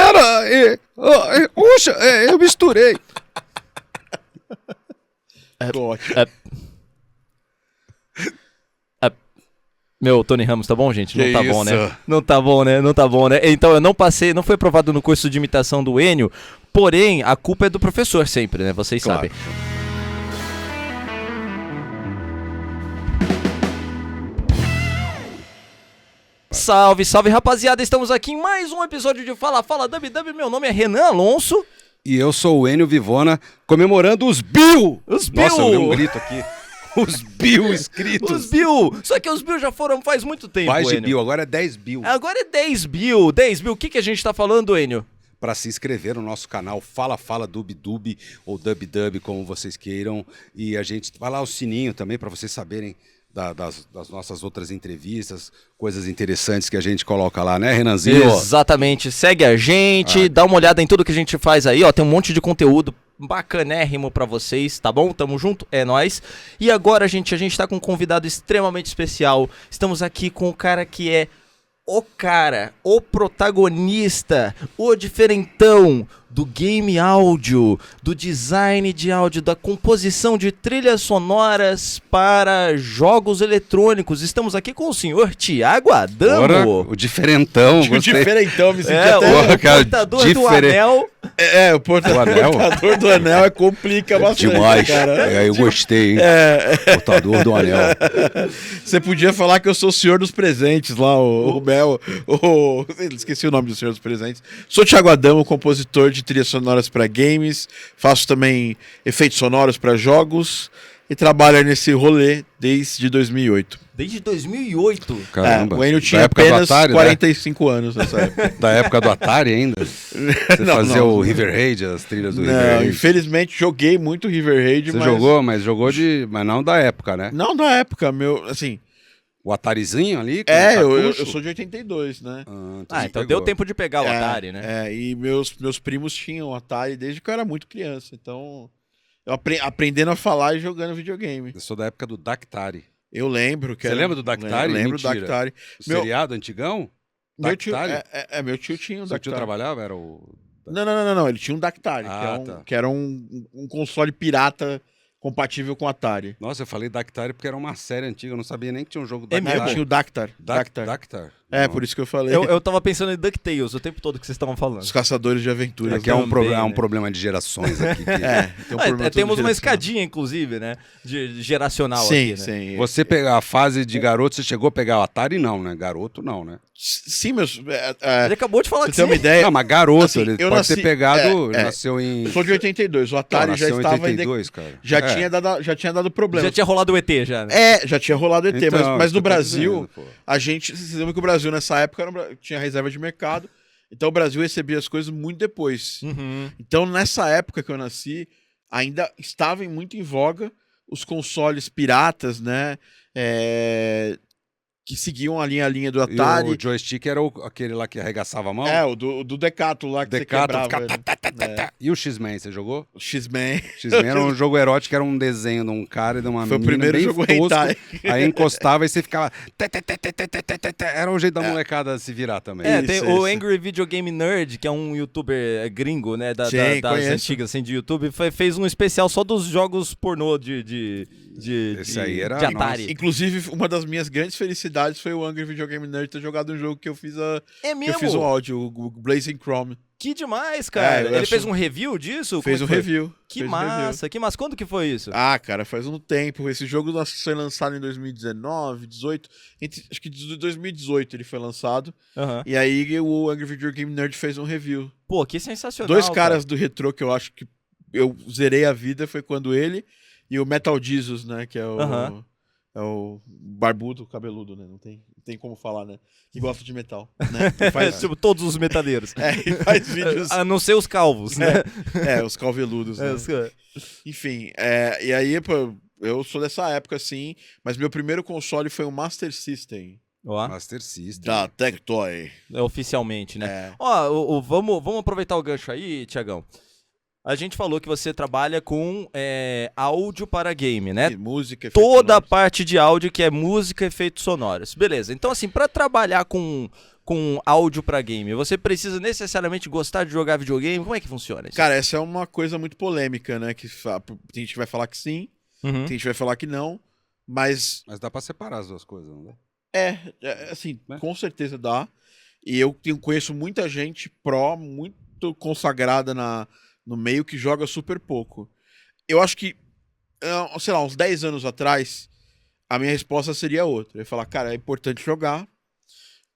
galera, poxa, eu misturei. Ótimo. Meu, Tony Ramos, tá bom, gente? Não Que tá bom, isso? né? Não tá bom, né? Não tá bom, né? Então, eu não passei, não foi aprovado no curso de imitação do Enio, porém, a culpa é do professor sempre, né? Vocês Claro. sabem. Salve, salve, rapaziada! Estamos aqui em mais um episódio de Fala Fala WW. Meu nome é Renan Alonso. E eu sou o Enio Vivona, comemorando os Bill. Os Bill! Nossa, eu dei um grito aqui. Os Bill inscritos. Os Bill! Só que os Bill já foram faz muito tempo, Mais de Enio. Bill, agora é 10 Bill. Agora é 10 Bill. 10 Bill, o que a gente tá falando, Enio? Para se inscrever no nosso canal Fala Fala Dub Dub ou Dub Dub, como vocês queiram. E a gente vai lá o sininho também para vocês saberem das nossas outras entrevistas, coisas interessantes que a gente coloca lá, né, Renanzinho? Exatamente. Segue a gente, dá uma olhada em tudo que a gente faz aí, ó. Tem um monte de conteúdo bacanérrimo pra vocês, tá bom? Tamo junto, é nóis. E agora, gente, a gente tá com um convidado extremamente especial. Estamos aqui com o cara que é o protagonista, o diferentão do game áudio, do design de áudio, da composição de trilhas sonoras para jogos eletrônicos. Estamos aqui com o senhor Thiago Adamo. Ora, o diferentão. O Gostei. diferentão, me senti É, até... o portador do anel. O portador Do anel? do anel complica bastante, Demais. cara. Eu gostei, hein? Portador do anel. Você podia falar que eu sou o senhor dos presentes lá, o Mel. Esqueci o nome do senhor dos presentes. Sou Thiago Adamo, compositor de trilhas sonoras para games. Faço também efeitos sonoros para jogos. E trabalho nesse rolê desde 2008. Desde 2008. Caramba. O Enio Da tinha época do apenas Atari, 45 anos nessa época. né? Da época do Atari ainda? Você fazia o River Raid, as trilhas do River Não, Raid. infelizmente joguei muito River Raid, Você mas... jogou, mas jogou mas não da época, né? Não da época, meu, assim... O Atarizinho ali? com o eu cartucho? sou de 82, né? Então você deu pegou. tempo de pegar o Atari, né? E meus primos tinham Atari desde que eu era muito criança, então... Eu aprendendo a falar e jogando videogame. Eu sou da época do Dactari. Eu lembro que Você lembra do Dactari? Lembro do Mentira. Dactari. O seriado antigão? Meu tio, Dactari? meu tio tinha um Seu tio Dactari. trabalhava? Era o... Não, ele tinha um Dactari, tá. que era um console pirata compatível com Atari. Nossa, eu falei Dactari porque era uma série antiga, eu não sabia nem que tinha um jogo É Dactari. mesmo? Tinha o Dactar. Dactar? Por isso que eu falei. Eu tava pensando em DuckTales o tempo todo que vocês estavam falando. Os caçadores de aventuras. É que é um Também, né? problema de gerações aqui. Tem um problema Temos todo uma geracional. escadinha, inclusive, né? De geracional Sim, aqui, né? sim. Você pegar a fase de garoto, você chegou a pegar o Atari? Não, né? Garoto não, né? Sim, meus... Ele acabou de falar Você que tem uma sim. ideia? Não, mas garoto, assim, ele eu pode nasci- ter pegado, é. nasceu em... Eu sou de 82, o Atari já nasceu em estava... 82, cara. Já tinha dado problema. Já tinha rolado o ET, já, né? Já tinha rolado ET, Então, mas no eu tô Brasil, dizendo, pô. vocês lembram que o Brasil nessa época tinha reserva de mercado, então o Brasil recebia as coisas muito depois. Uhum. Então nessa época que eu nasci, ainda estavam muito em voga os consoles piratas, né, que seguiam a linha do Atari. E o joystick era aquele lá que arregaçava a mão? O do Decato lá que Decato, você ficava quebrava. E o X-Men, você jogou? O X-Men. X-Men era um jogo erótico, era um desenho de um cara e de uma Foi o menina primeiro bem jogo tosco. hentai. Aí encostava e você ficava... Era o jeito da molecada se virar também. Tem Isso, o isso. Angry Video Game Nerd, que é um youtuber gringo, né? Das conheço. antigas, assim, de YouTube. Fez um especial só dos jogos pornô de Esse aí era- de Atari. Inclusive, uma das minhas grandes felicidades foi o Angry Video Game Nerd ter jogado um jogo que eu fiz É que eu fiz o áudio, o Blazing Chrome. Que demais, cara. eu Ele acho- fez um review disso? Fez Como um é que foi? review. Que Fez um review. massa, que massa. Quando que foi isso? Cara, faz um tempo. Esse jogo foi lançado em 2019, 18. Acho que de 2018 ele foi lançado. Aham. E aí o Angry Video Game Nerd fez um review. Pô, que sensacional. Dois caras do retrô que eu acho que eu zerei a vida foi quando ele e o Metal Jesus, né? Que é o. Aham. É o barbudo, cabeludo, né? Não tem como falar, né? Que gosta de metal, né? Que faz, Tipo, todos os metaleiros. e faz vídeos. A não ser os calvos, né? Os calveludos, né? Enfim, e aí, pô, eu sou dessa época, assim, mas meu primeiro console foi o Master System, Ó, Master System. da Tectoy. oficialmente, né? É. Ó, vamos aproveitar o gancho aí, Tiagão. A gente falou que você trabalha com áudio para game, né? E música, Toda a efeitos parte de áudio que é música e efeitos sonoros. Beleza. Então, assim, para trabalhar com com áudio pra game? Você precisa necessariamente gostar de jogar videogame? Como é que funciona isso? Cara, essa é uma coisa muito polêmica, né? Tem gente que vai falar que sim, Uhum. tem gente que vai falar que não, mas Mas dá pra separar as duas coisas, não dá? assim, Né? com certeza dá. E eu conheço muita gente muito consagrada no meio que joga super pouco. Eu acho que, sei lá, uns 10 anos atrás, a minha resposta seria outra. Eu ia falar, cara, é importante jogar,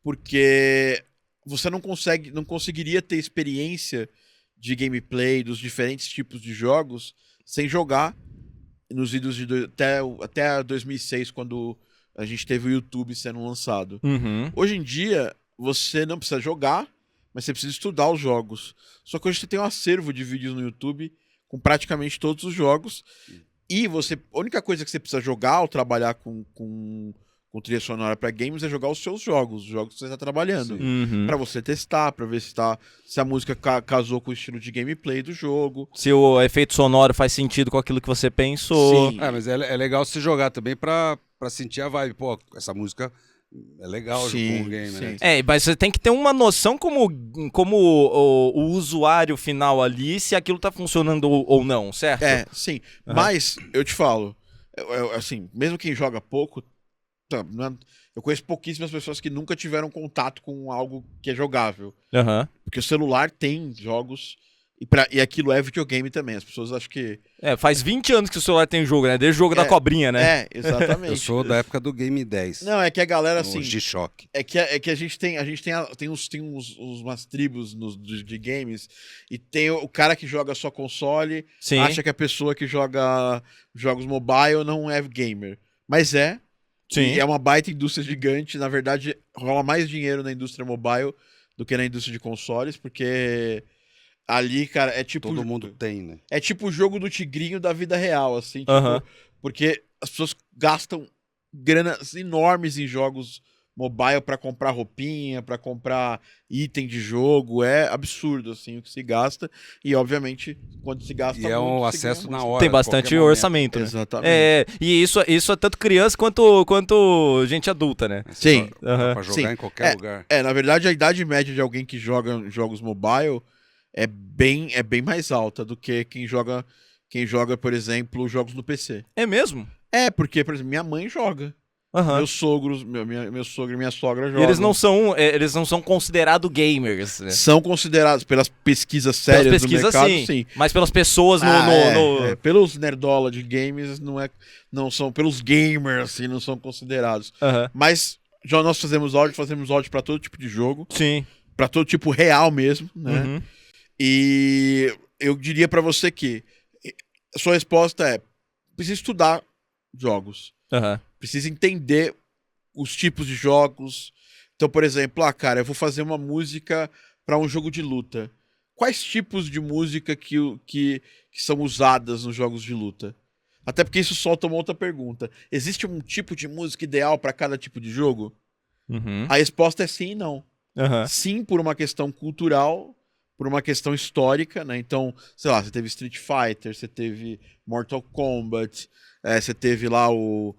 porque você não conseguiria ter experiência de gameplay dos diferentes tipos de jogos sem jogar nos idos até 2006, quando a gente teve o YouTube sendo lançado. Uhum. Hoje em dia, você não precisa jogar, mas você precisa estudar os jogos. Só que hoje você tem um acervo de vídeos no YouTube com praticamente todos os jogos. E a única coisa que você precisa jogar ou trabalhar com trilha sonora para games é jogar os seus jogos, os jogos que você está trabalhando. Uhum. Para você testar, para ver se a música casou com o estilo de gameplay do jogo. Se o efeito sonoro faz sentido com aquilo que você pensou. Sim. Mas é legal se jogar também pra sentir a vibe. Pô, essa música é legal Sim, com o game, né? sim. Mas você tem que ter uma noção como o usuário final ali, se aquilo tá funcionando ou não, certo? Sim. Uhum. Mas, eu te falo, assim, mesmo quem joga pouco, eu conheço pouquíssimas pessoas que nunca tiveram contato com algo que é jogável. Aham. Porque o celular tem jogos e aquilo é videogame também. As pessoas acham que... Faz 20 anos que o celular tem jogo, né? Desde o jogo da cobrinha, né? Exatamente. Eu sou da época do Game 10. Não, é que a galera, no assim... G-Shock. É que a gente tem umas tribos de games e tem o cara que joga só console, Sim. acha que a pessoa que joga jogos mobile não é gamer. Mas é. Sim. E é uma baita indústria gigante. Na verdade, rola mais dinheiro na indústria mobile do que na indústria de consoles, porque ali, cara, é tipo... Todo mundo tem, né? É tipo o jogo do tigrinho da vida real, assim. Tipo, Aham. porque as pessoas gastam granas enormes em jogos mobile pra comprar roupinha, pra comprar item de jogo. É absurdo, assim, o que se gasta. E, obviamente, quando se gasta E é muito, um se acesso ganha na muito. hora. Tem a bastante qualquer momento. orçamento, né? Exatamente. E isso é tanto criança quanto gente adulta, né? Sim. Dá pra jogar Sim. em qualquer lugar. Na verdade, a idade média de alguém que joga jogos mobile é bem mais alta do que quem joga, por exemplo, jogos no PC. É mesmo? Porque, por exemplo, minha mãe joga. Aham. Meus sogros, meu sogro e minha sogra E jogam. eles não são considerados gamers, né? São considerados pelas pesquisas Pelas sérias do pesquisas, mercado, sim. Mas pelas pessoas Pelos nerdola de games, não são. Pelos gamers, assim, não são considerados. Aham. Mas já nós fazemos áudio pra todo tipo de jogo, Sim. pra todo tipo real mesmo, né? Uhum. E eu diria pra você que a sua resposta é: precisa estudar jogos. Aham. Precisa entender os tipos de jogos. Então, por exemplo, cara, eu vou fazer uma música para um jogo de luta. Quais tipos de música que são usadas nos jogos de luta? Até porque isso solta uma outra pergunta. Existe um tipo de música ideal para cada tipo de jogo? Uhum. A resposta é sim e não. Aham. Sim, por uma questão cultural, por uma questão histórica, né? Então, sei lá, você teve Street Fighter, você teve Mortal Kombat, você teve lá o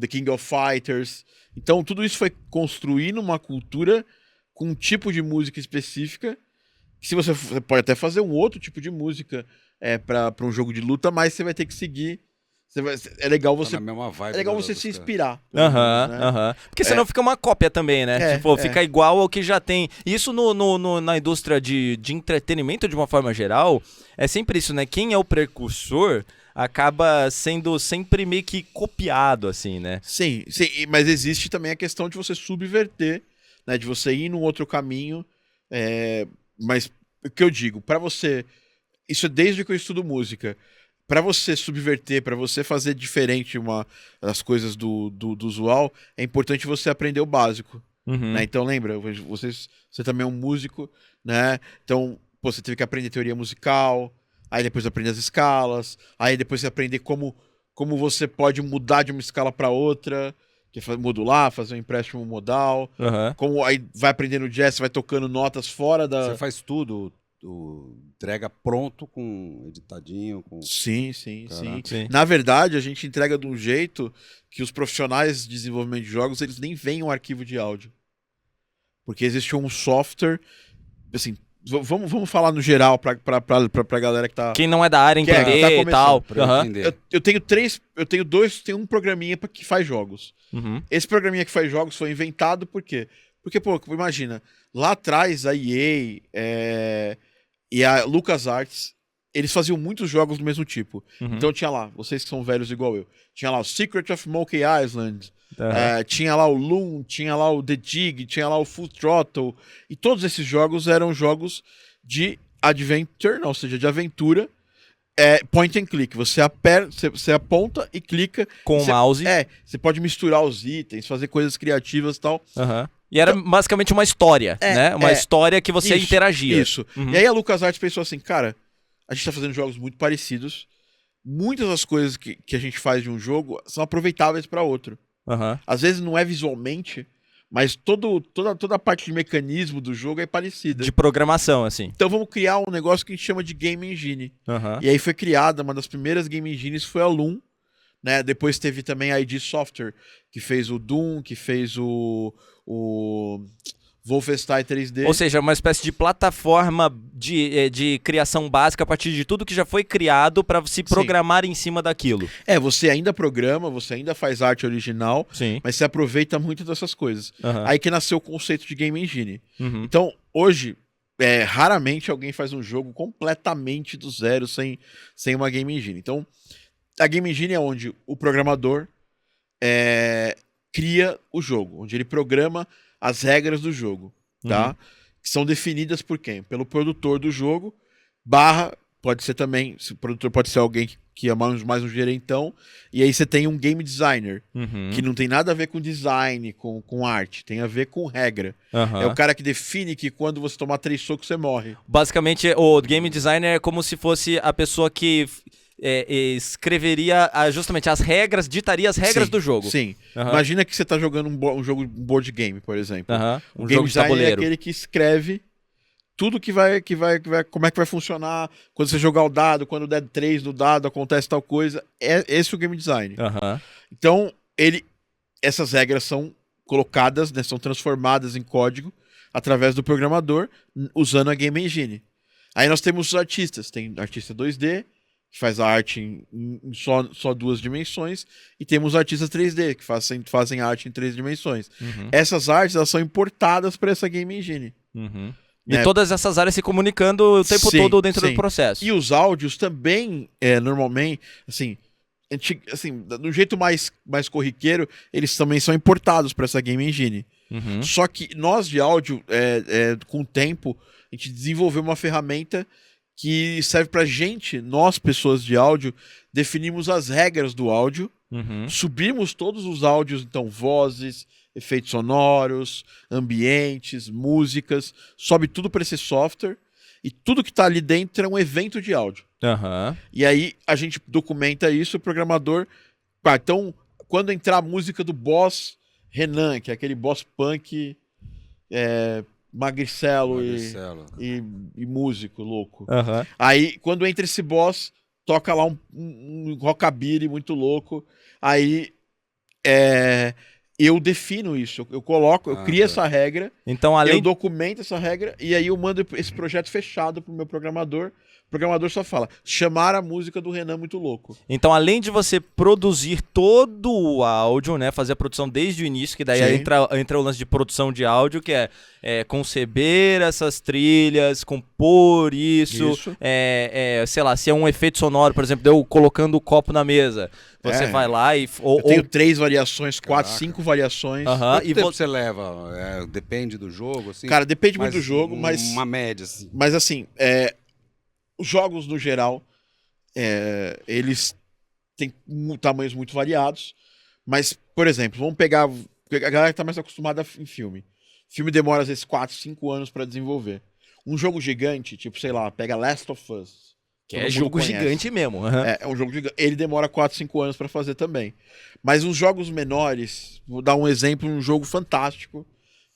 The King of Fighters. Então, tudo isso foi construindo uma cultura com um tipo de música específica. Se você pode até fazer um outro tipo de música para um jogo de luta, mas você vai ter que seguir. É legal você, Tá na mesma vibe você se inspirar. Aham, né? aham. Porque senão fica uma cópia também, né? Fica igual ao que já tem. Isso na indústria de entretenimento, de uma forma geral, é sempre isso, né? Quem é o precursor acaba sendo sempre meio que copiado, assim, né? Sim, mas existe também a questão de você subverter, né? De você ir num outro caminho. Mas o que eu digo, para você... Isso é desde que eu estudo música. Para você subverter, para você fazer diferente as coisas do usual, é importante você aprender o básico. Uhum. Né? Então lembra, você também é um músico, né? Então, você teve que aprender teoria musical, aí depois aprender as escalas, aí depois você aprender como você pode mudar de uma escala para outra, que é modular, fazer um empréstimo modal. Uhum. Como aí vai aprendendo jazz, você vai tocando notas fora da... Você faz tudo, entrega pronto, editadinho, com... Sim. Sim. Na verdade, a gente entrega de um jeito que os profissionais de desenvolvimento de jogos, eles nem veem um arquivo de áudio. Porque existe um software, assim, vamos falar no geral pra galera que tá... Quem não é da área Que é, entender tá e tal. Pra eu Aham. entender. Eu tenho um programinha que faz jogos. Uhum. Esse programinha que faz jogos foi inventado por quê? Porque, pô, imagina, lá atrás a EA e a LucasArts, eles faziam muitos jogos do mesmo tipo. Uhum. Então tinha lá, vocês que são velhos igual eu, tinha lá o Secret of Monkey Island, Aham. tinha lá o Loom, tinha lá o The Dig, tinha lá o Full Throttle, e todos esses jogos eram jogos de adventure, ou seja, de aventura, point and click. Você aponta e clica. Com o mouse. Você pode misturar os itens, fazer coisas criativas e tal. Aham. E era basicamente uma história, né? Uma história que você interagia. Isso. Uhum. E aí a LucasArts pensou assim, cara, a gente tá fazendo jogos muito parecidos. Muitas das coisas que a gente faz de um jogo são aproveitáveis para outro. Aham. Às vezes não é visualmente, mas toda a parte de mecanismo do jogo é parecida. De programação, assim. Então vamos criar um negócio que a gente chama de Game Engine. Aham. E aí foi criada, uma das primeiras Game Engines foi a Loom, né? Depois teve também a ID Software, que fez o Doom, que fez o Wolfenstein 3D. Ou seja, uma espécie de plataforma de criação básica a partir de tudo que já foi criado para se programar em cima daquilo. Você ainda programa, você ainda faz arte original, Sim. mas você aproveita muito dessas coisas. Aham. Aí que nasceu o conceito de Game Engine. Uhum. Então, hoje, raramente alguém faz um jogo completamente do zero sem uma Game Engine. Então, a Game Engine é onde o programador cria o jogo, onde ele programa as regras do jogo, tá? Que são definidas por quem? Pelo produtor do jogo, pode ser também, o produtor pode ser alguém que é mais um gerentão, e aí você tem um game designer, Uhum. que não tem nada a ver com design, com arte, tem a ver com regra. Aham. É o cara que define que quando você tomar 3 socos, você morre. Basicamente, o game designer é como se fosse a pessoa que escreveria justamente as regras, ditaria as regras Sim, do jogo. Sim. Aham. Imagina que você tá jogando um jogo, um board game, por exemplo. Aham. O Um game jogo de designer é tabuleiro. aquele que escreve tudo como é que vai funcionar, quando você jogar o dado, quando der 3 no dado, acontece tal coisa. Esse é o game design. Aham. Então, essas regras são colocadas, né, são transformadas em código através do programador, usando a Game Engine. Aí nós temos os artistas. Tem artista 2D, que faz a arte em só 2 dimensões, e temos artistas 3D, que fazem arte em 3 dimensões. Uhum. Essas artes, elas são importadas para essa Game Engine. Uhum. Né? E todas essas áreas se comunicando o tempo Sim, todo dentro sim. do processo. E os áudios também, normalmente, assim, do jeito mais corriqueiro, eles também são importados para essa Game Engine. Uhum. Só que nós de áudio, com o tempo, a gente desenvolveu uma ferramenta que serve pra gente, nós pessoas de áudio, definimos as regras do áudio, Uhum. subimos todos os áudios, então vozes, efeitos sonoros, ambientes, músicas, sobe tudo para esse software e tudo que tá ali dentro é um evento de áudio. Aham. E aí a gente documenta isso, o programador... então, quando entrar a música do boss Renan, que é aquele boss punk magricelo Marcelo. e músico louco. Aham. Aí, quando entra esse boss, toca lá um rockabilly muito louco. Aí, eu defino isso. Eu coloco, eu crio essa regra, Então, eu além documento essa regra, e aí eu mando esse projeto fechado pro meu programador. O programador só fala, chamar a música do Renan muito louco. Então, além de você produzir todo o áudio, né, fazer a produção desde o início, que daí Sim. entra o lance de produção de áudio, que é conceber essas trilhas, compor isso, Isso. sei lá, se é um efeito sonoro, por exemplo, eu colocando o copo na mesa, você vai lá e... Eu tenho 3 variações, 4, Caraca. 5 variações. Aham, Quanto e tempo você leva? Depende do jogo, assim? Cara, depende muito do jogo, mas... Uma média, assim. Mas assim, os jogos no geral, eles têm tamanhos muito variados. Mas, por exemplo, vamos pegar... A galera tá mais acostumada em filme. Filme demora às vezes 4, 5 anos pra desenvolver. Um jogo gigante, tipo, sei lá, pega Last of Us. que todo é mundo jogo conhece. gigante mesmo. Aham. É um jogo gigante. Ele demora 4, 5 anos pra fazer também. Mas uns jogos menores, vou dar um exemplo, um jogo fantástico,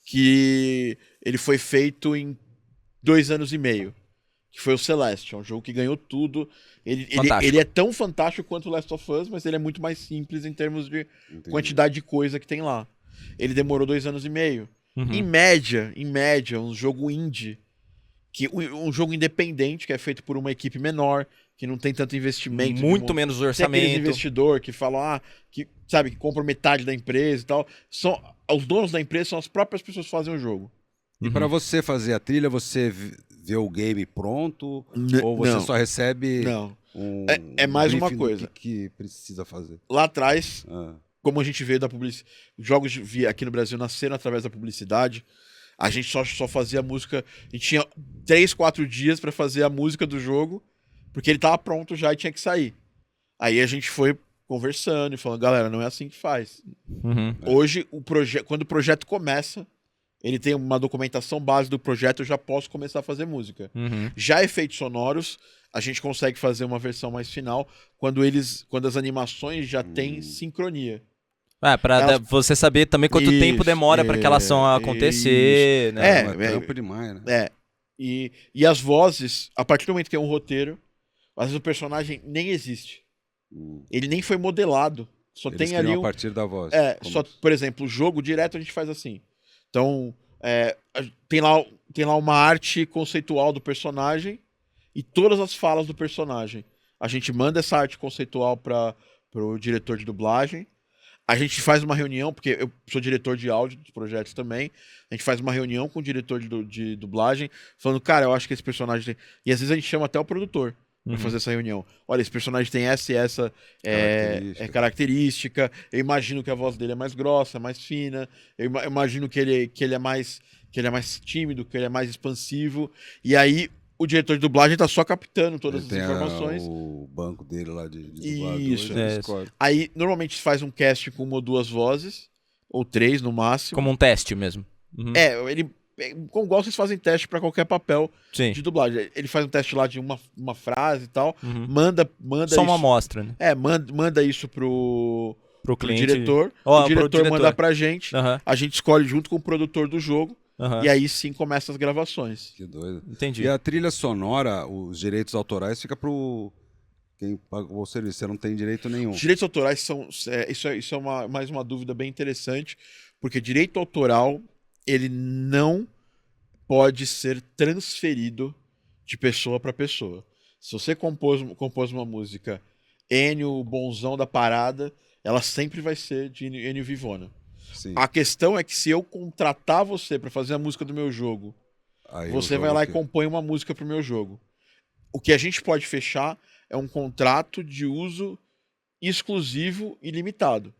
que ele foi feito em 2 anos e meio. Que foi o Celeste, é um jogo que ganhou tudo. Fantástico. Ele é tão fantástico quanto o Last of Us, mas ele é muito mais simples em termos de Entendi. quantidade de coisa que tem lá. Ele demorou 2 anos e meio. Em média, um jogo indie, um jogo independente, que é feito por uma equipe menor, que não tem tanto investimento. Muito menos Tem aqueles orçamento. investidor que falam, que compram metade da empresa e tal. Os donos da empresa são as próprias pessoas que fazem o jogo. E para você fazer a trilha, você vê o game pronto? Ou você não. só recebe Não. um É mais uma briefing do coisa. que precisa fazer? Lá atrás, Ah, como a gente veio da publicidade, os jogos aqui no Brasil nasceram através da publicidade. A gente só fazia música. A gente tinha 3, 4 dias pra fazer a música do jogo, porque ele tava pronto já e tinha que sair. Aí a gente foi conversando e falando, galera, não é assim que faz. Hoje, quando o projeto começa, ele tem uma documentação base do projeto, eu já posso começar a fazer música. Já efeitos sonoros, a gente consegue fazer uma versão mais final quando as animações já têm sincronia. Pra você saber também quanto tempo demora pra aquela ação acontecer, né? é trampo demais, né? E as vozes, a partir do momento que é um roteiro, às vezes o personagem nem existe. Ele nem foi modelado. Só Eles tem ali criam a partir da voz. por exemplo, o jogo direto a gente faz assim. Então, tem lá uma arte conceitual do personagem e todas as falas do personagem. A gente manda essa arte conceitual pro diretor de dublagem. A gente faz uma reunião, porque eu sou diretor de áudio dos projetos também. A gente faz uma reunião com o diretor de dublagem, falando, cara, eu acho que esse personagem tem... E às vezes a gente chama até o produtor pra fazer essa reunião. Olha, esse personagem tem essa e essa característica. Eu imagino que a voz dele é mais grossa, mais fina. Eu imagino que ele é mais tímido, que ele é mais expansivo. E aí o diretor de dublagem tá só captando todas Ele as informações. o banco dele lá de dublador. Isso. Ele escolhe. Aí, normalmente, faz um cast com 1 ou 2 vozes, ou 3 no máximo. Como um teste mesmo. Igual vocês fazem teste pra qualquer papel Sim. de dublagem. Ele faz um teste lá de uma frase e tal, manda Só uma isso, amostra, né? manda isso pro cliente. diretor, o diretor manda pra gente, a gente escolhe junto com o produtor do jogo, e aí sim começa as gravações. Que doido. Entendi. E a trilha sonora, os direitos autorais, fica pro quem pagou o serviço. Você não tem direito nenhum. Os direitos autorais são... Isso é mais uma dúvida bem interessante, porque direito autoral, ele não pode ser transferido de pessoa para pessoa. Se você compôs uma música Ennio Bonzão da Parada, ela sempre vai ser de Ennio Vivona. Sim. A questão é que se eu contratar você para fazer a música do meu jogo, Aí você vai lá e compõe uma música pro meu jogo. O que a gente pode fechar é um contrato de uso exclusivo e limitado.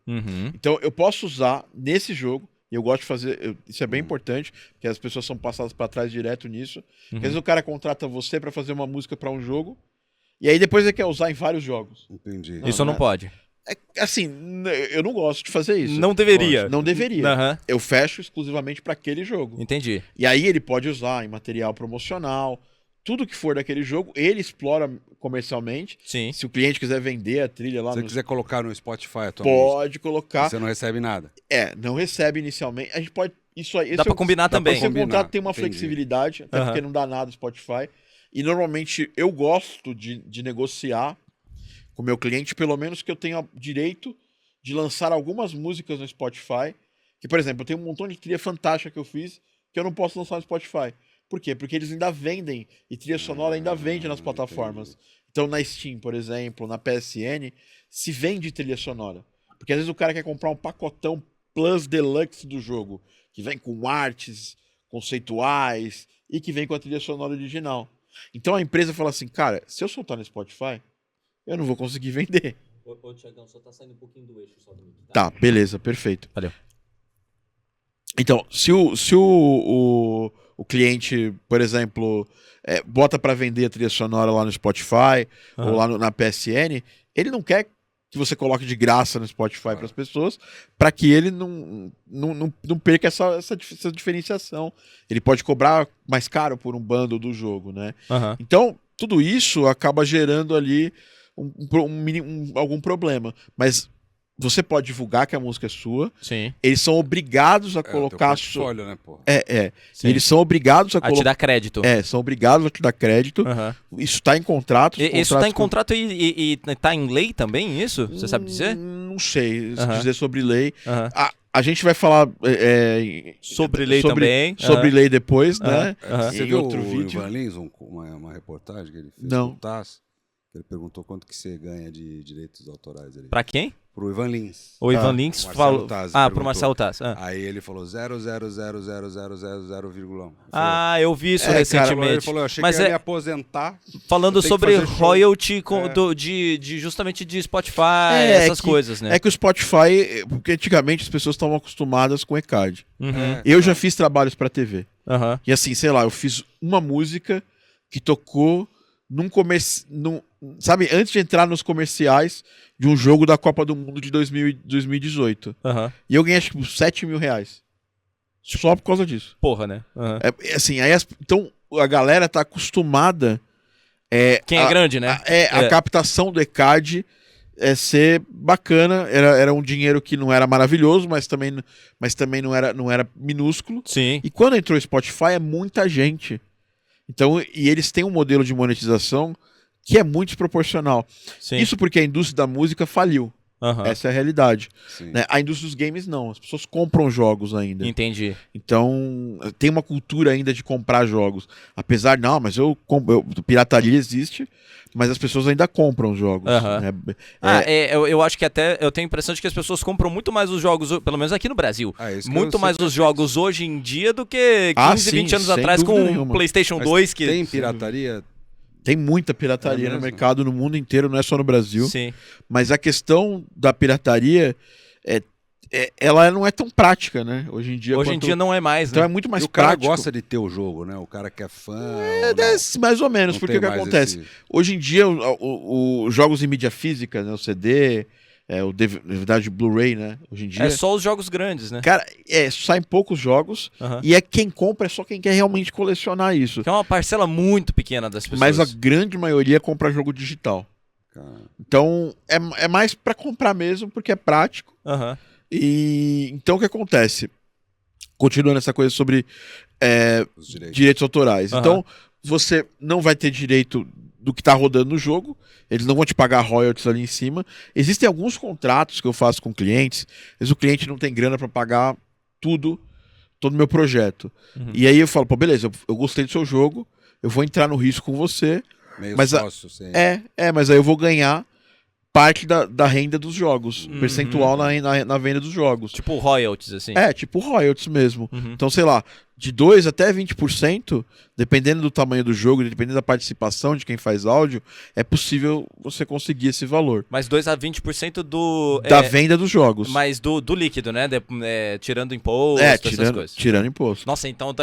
Então eu posso usar nesse jogo, e eu gosto de fazer, isso é bem importante, porque as pessoas são passadas para trás direto nisso. Às vezes o cara contrata você para fazer uma música para um jogo, e aí depois ele quer usar em vários jogos. Entendi. Isso não pode. Assim, eu não gosto de fazer isso. Não deveria. Não deveria. Eu fecho exclusivamente para aquele jogo. Entendi. E aí ele pode usar em material promocional, tudo que for daquele jogo, ele explora comercialmente. Sim. Se o cliente quiser vender a trilha lá Se você quiser colocar no Spotify a tua pode colocar. você não recebe nada. Não recebe inicialmente. A gente pode. Isso aí. Dá pra combinar também. Esse contrato tem uma flexibilidade, até porque não dá nada no Spotify. E normalmente eu gosto de negociar com o meu cliente, pelo menos que eu tenha direito de lançar algumas músicas no Spotify. Que, por exemplo, eu tenho um montão de trilha fantástica que eu fiz que eu não posso lançar no Spotify. Por quê? Porque eles ainda vendem, e trilha sonora ainda vende nas plataformas. Então, na Steam, por exemplo, na PSN, se vende trilha sonora. Porque às vezes o cara quer comprar um pacotão Plus Deluxe do jogo, que vem com artes conceituais e que vem com a trilha sonora original. Então a empresa fala assim, cara, se eu soltar no Spotify, eu não vou conseguir vender. Ô, Thiagão, só tá saindo um pouquinho do eixo só do mic, Tá, beleza, perfeito. Valeu. Então, se o cliente, por exemplo, bota para vender a trilha sonora lá no Spotify ou lá na PSN, ele não quer que você coloque de graça no Spotify para as pessoas, para que ele não perca essa diferenciação. Ele pode cobrar mais caro por um bundle do jogo, né? Então, tudo isso acaba gerando ali algum problema. Mas você pode divulgar que a música é sua. Sim. Eles são obrigados a colocar a sua... né, pô? Sim. Eles são obrigados a te dar crédito. São obrigados a te dar crédito. Isso tá em contrato. Isso tá em contrato e tá em lei também, isso? Você sabe dizer? Não sei dizer sobre lei. A gente vai falar Sobre lei também. Sobre lei depois, né? Você Em viu outro o vídeo. Ivan Lins, uma reportagem que ele fez Não. com o Tass? Ele perguntou quanto que você ganha de direitos autorais ali. Pra quem? Pro Ivan Lins. O Ivan Lins o Marcelo falou. Tazzi Pro perguntou. Marcelo Tazzi. Aí ele falou 0,00000,0,1. Eu vi isso cara, recentemente. Ele falou, eu achei Mas que ia me aposentar. falando eu tenho que sobre fazer show. royalty de justamente de Spotify, essas coisas, né? É que o Spotify, porque antigamente as pessoas estavam acostumadas com ECAD. Uhum. Eu já fiz trabalhos pra TV. Aham. E assim, sei lá, eu fiz uma música que tocou num comercial. Sabe, antes de entrar nos comerciais de um jogo da Copa do Mundo de 2018. Aham. E eu ganhei, tipo, R$7.000. Só por causa disso. Porra, né? Aham. Assim, então a galera tá acostumada. Quem é grande, né? A captação do ECAD ser bacana. Era um dinheiro que não era maravilhoso, mas também não era minúsculo. Sim. E quando entrou o Spotify, é muita gente. Então, e eles têm um modelo de monetização que é muito desproporcional. Sim. Isso porque a indústria da música faliu. Aham. Essa é a realidade. Sim. Né? A indústria dos games não. As pessoas compram jogos ainda. Entendi. Então, tem uma cultura ainda de comprar jogos. Apesar, não, mas pirataria existe, mas as pessoas ainda compram jogos. Aham. Né? Eu acho que até eu tenho a impressão de que as pessoas compram muito mais os jogos, pelo menos aqui no Brasil, Isso que muito eu mais sempre os jogos hoje em dia do que 15, sim, 20 anos sem atrás com dúvida o nenhuma. PlayStation Mas 2 que tem pirataria? Tem muita pirataria É no mesmo? mercado, no mundo inteiro, não é só no Brasil. Sim. Mas a questão da pirataria ela não é tão prática, né? Hoje em dia. Hoje em dia não é mais, Então né? é muito mais E o cara prático. gosta de ter o jogo, né? O cara que é fã. ou não. Mais ou menos, Não porque tem o que mais acontece? esse- Hoje em dia, os jogos em mídia física, né? O CD, na verdade, Blu-ray, né? Hoje em dia. É só os jogos grandes, né? Cara, saem poucos jogos Aham. e quem compra é só quem quer realmente colecionar isso. Que é uma parcela muito pequena das pessoas. Mas a grande maioria compra jogo digital. Cara, Então, é mais pra comprar mesmo, porque é prático. Aham. E então o que acontece? Continuando essa coisa sobre os direitos. direitos autorais. Aham. Então, você não vai ter direito do que tá rodando no jogo, eles não vão te pagar royalties ali em cima. Existem alguns contratos que eu faço com clientes, mas o cliente não tem grana para pagar todo o meu projeto. Uhum. E aí eu falo, pô, beleza, eu gostei do seu jogo, eu vou entrar no risco com você, Meio mas sócio, sem... mas aí eu vou ganhar parte da renda dos jogos, Uhum. percentual na venda dos jogos. Tipo royalties, assim. Tipo royalties mesmo. Uhum. Então, sei lá, de 2 até 20%, dependendo do tamanho do jogo, dependendo da participação de quem faz áudio, é possível você conseguir esse valor. Mas 2 a 20% do... Da venda dos jogos. Mas do líquido, né? Tirando imposto, essas coisas. tirando imposto. Nossa, então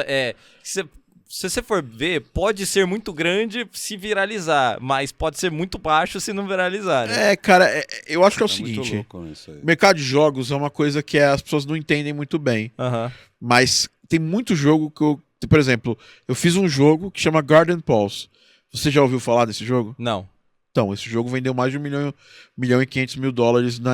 se você for ver, pode ser muito grande se viralizar, mas pode ser muito baixo se não viralizar, né? Cara, eu acho que é o Tá muito seguinte, louco isso aí. o mercado de jogos é uma coisa que as pessoas não entendem muito bem. Aham. Mas tem muito jogo que por exemplo, eu fiz um jogo que chama Garden Pulse. Você já ouviu falar desse jogo? Não. Então, esse jogo vendeu mais de $1 milhão e 500 mil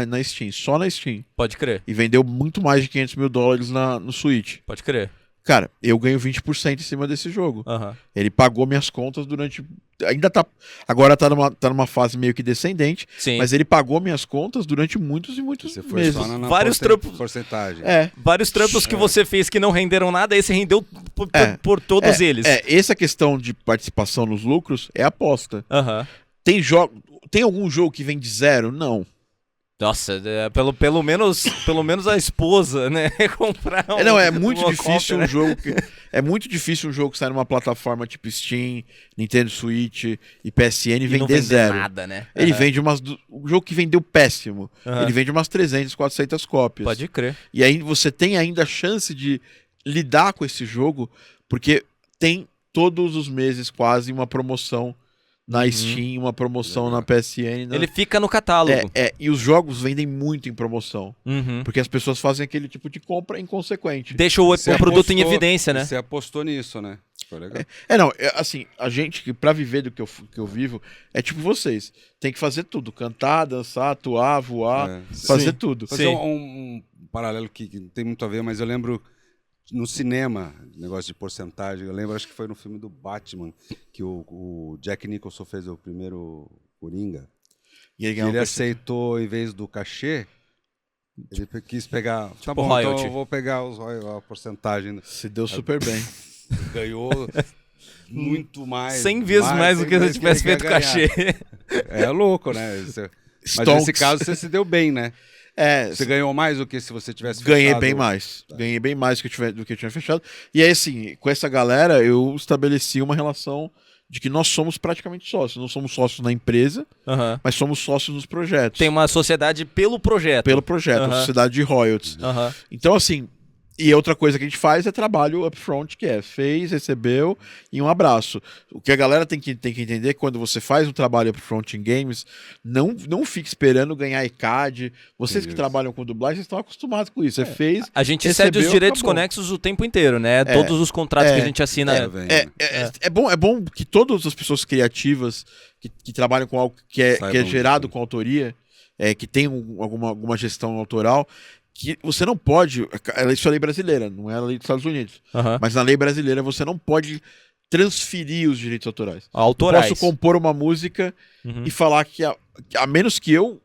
na Steam, só na Steam. Pode crer. E vendeu muito mais de $500 mil no Switch. Pode crer. Cara, eu ganho 20% em cima desse jogo. Aham. Ele pagou minhas contas durante... Ainda tá... Agora tá numa fase meio que descendente, Sim. mas ele pagou minhas contas durante muitos e muitos Você foi meses. só na Vários trampos. porcentagem. Vários trampos que você fez que não renderam nada, esse rendeu por todos eles. Essa questão de participação nos lucros é aposta. Aham. Tem algum jogo que vem de zero? Não. Nossa, pelo menos a esposa, né? Comprar É muito uma difícil cópia, né? é muito difícil um jogo que sai numa plataforma tipo Steam, Nintendo Switch e PSN E não vender vender zero. nada, né? Ele Aham. vende um jogo que vendeu péssimo. Aham. Ele vende umas 300, 400 cópias. Pode crer. E aí você tem ainda a chance de lidar com esse jogo, porque tem todos os meses quase uma promoção na Steam, uma promoção na PSN. Ele fica no catálogo. E os jogos vendem muito em promoção. Uhum. Porque as pessoas fazem aquele tipo de compra inconsequente. Deixa o Você produto em apostou- evidência, né? Você apostou nisso, né? Foi legal. Assim, a gente que pra viver do que eu vivo, é tipo vocês. Tem que fazer tudo. Cantar, dançar, atuar, voar, fazer Sim. tudo. Fazer Sim. um paralelo que não tem muito a ver, mas eu lembro no cinema, negócio de porcentagem, eu lembro, acho que foi no filme do Batman, que o Jack Nicholson fez o primeiro Coringa. E aí E ganhar um ele percentual. aceitou, em vez do cachê, Ele quis pegar. Tá bom, royalty. então eu vou pegar a porcentagem. Se deu super bem. Ganhou muito mais. 100 vezes mais do que se eu tivesse feito cachê. É louco, né? Mas Stonks. nesse caso você se deu bem, né? É, Você ganhou mais do que se você tivesse ganhei fechado. bem mais. Ganhei bem mais do que eu tinha fechado. E aí, assim, com essa galera, eu estabeleci uma relação de que nós somos praticamente sócios. Não somos sócios na empresa, Aham. mas somos sócios nos projetos. Tem uma sociedade pelo projeto. Pelo projeto, Aham. a sociedade de royalties. Aham. Então, assim, e outra coisa que a gente faz é trabalho upfront, que é fez, recebeu e um abraço. O que a galera tem que entender é que quando você faz um trabalho upfront em games, não fique esperando ganhar ECAD. Vocês que Isso. trabalham com dublagem, vocês estão acostumados com isso. Você fez, A gente recebeu, cede os direitos acabou. conexos o tempo inteiro, né? Todos os contratos que a gente assina. É bom que todas as pessoas criativas que trabalham com algo que é Saibam gerado disso. com autoria, que tem alguma gestão autoral, que você não pode. Isso é lei brasileira, não é a lei dos Estados Unidos. Aham. Mas na lei brasileira você não pode transferir os direitos autorais. Autorais. Eu posso compor uma música Uhum. e falar que a menos que eu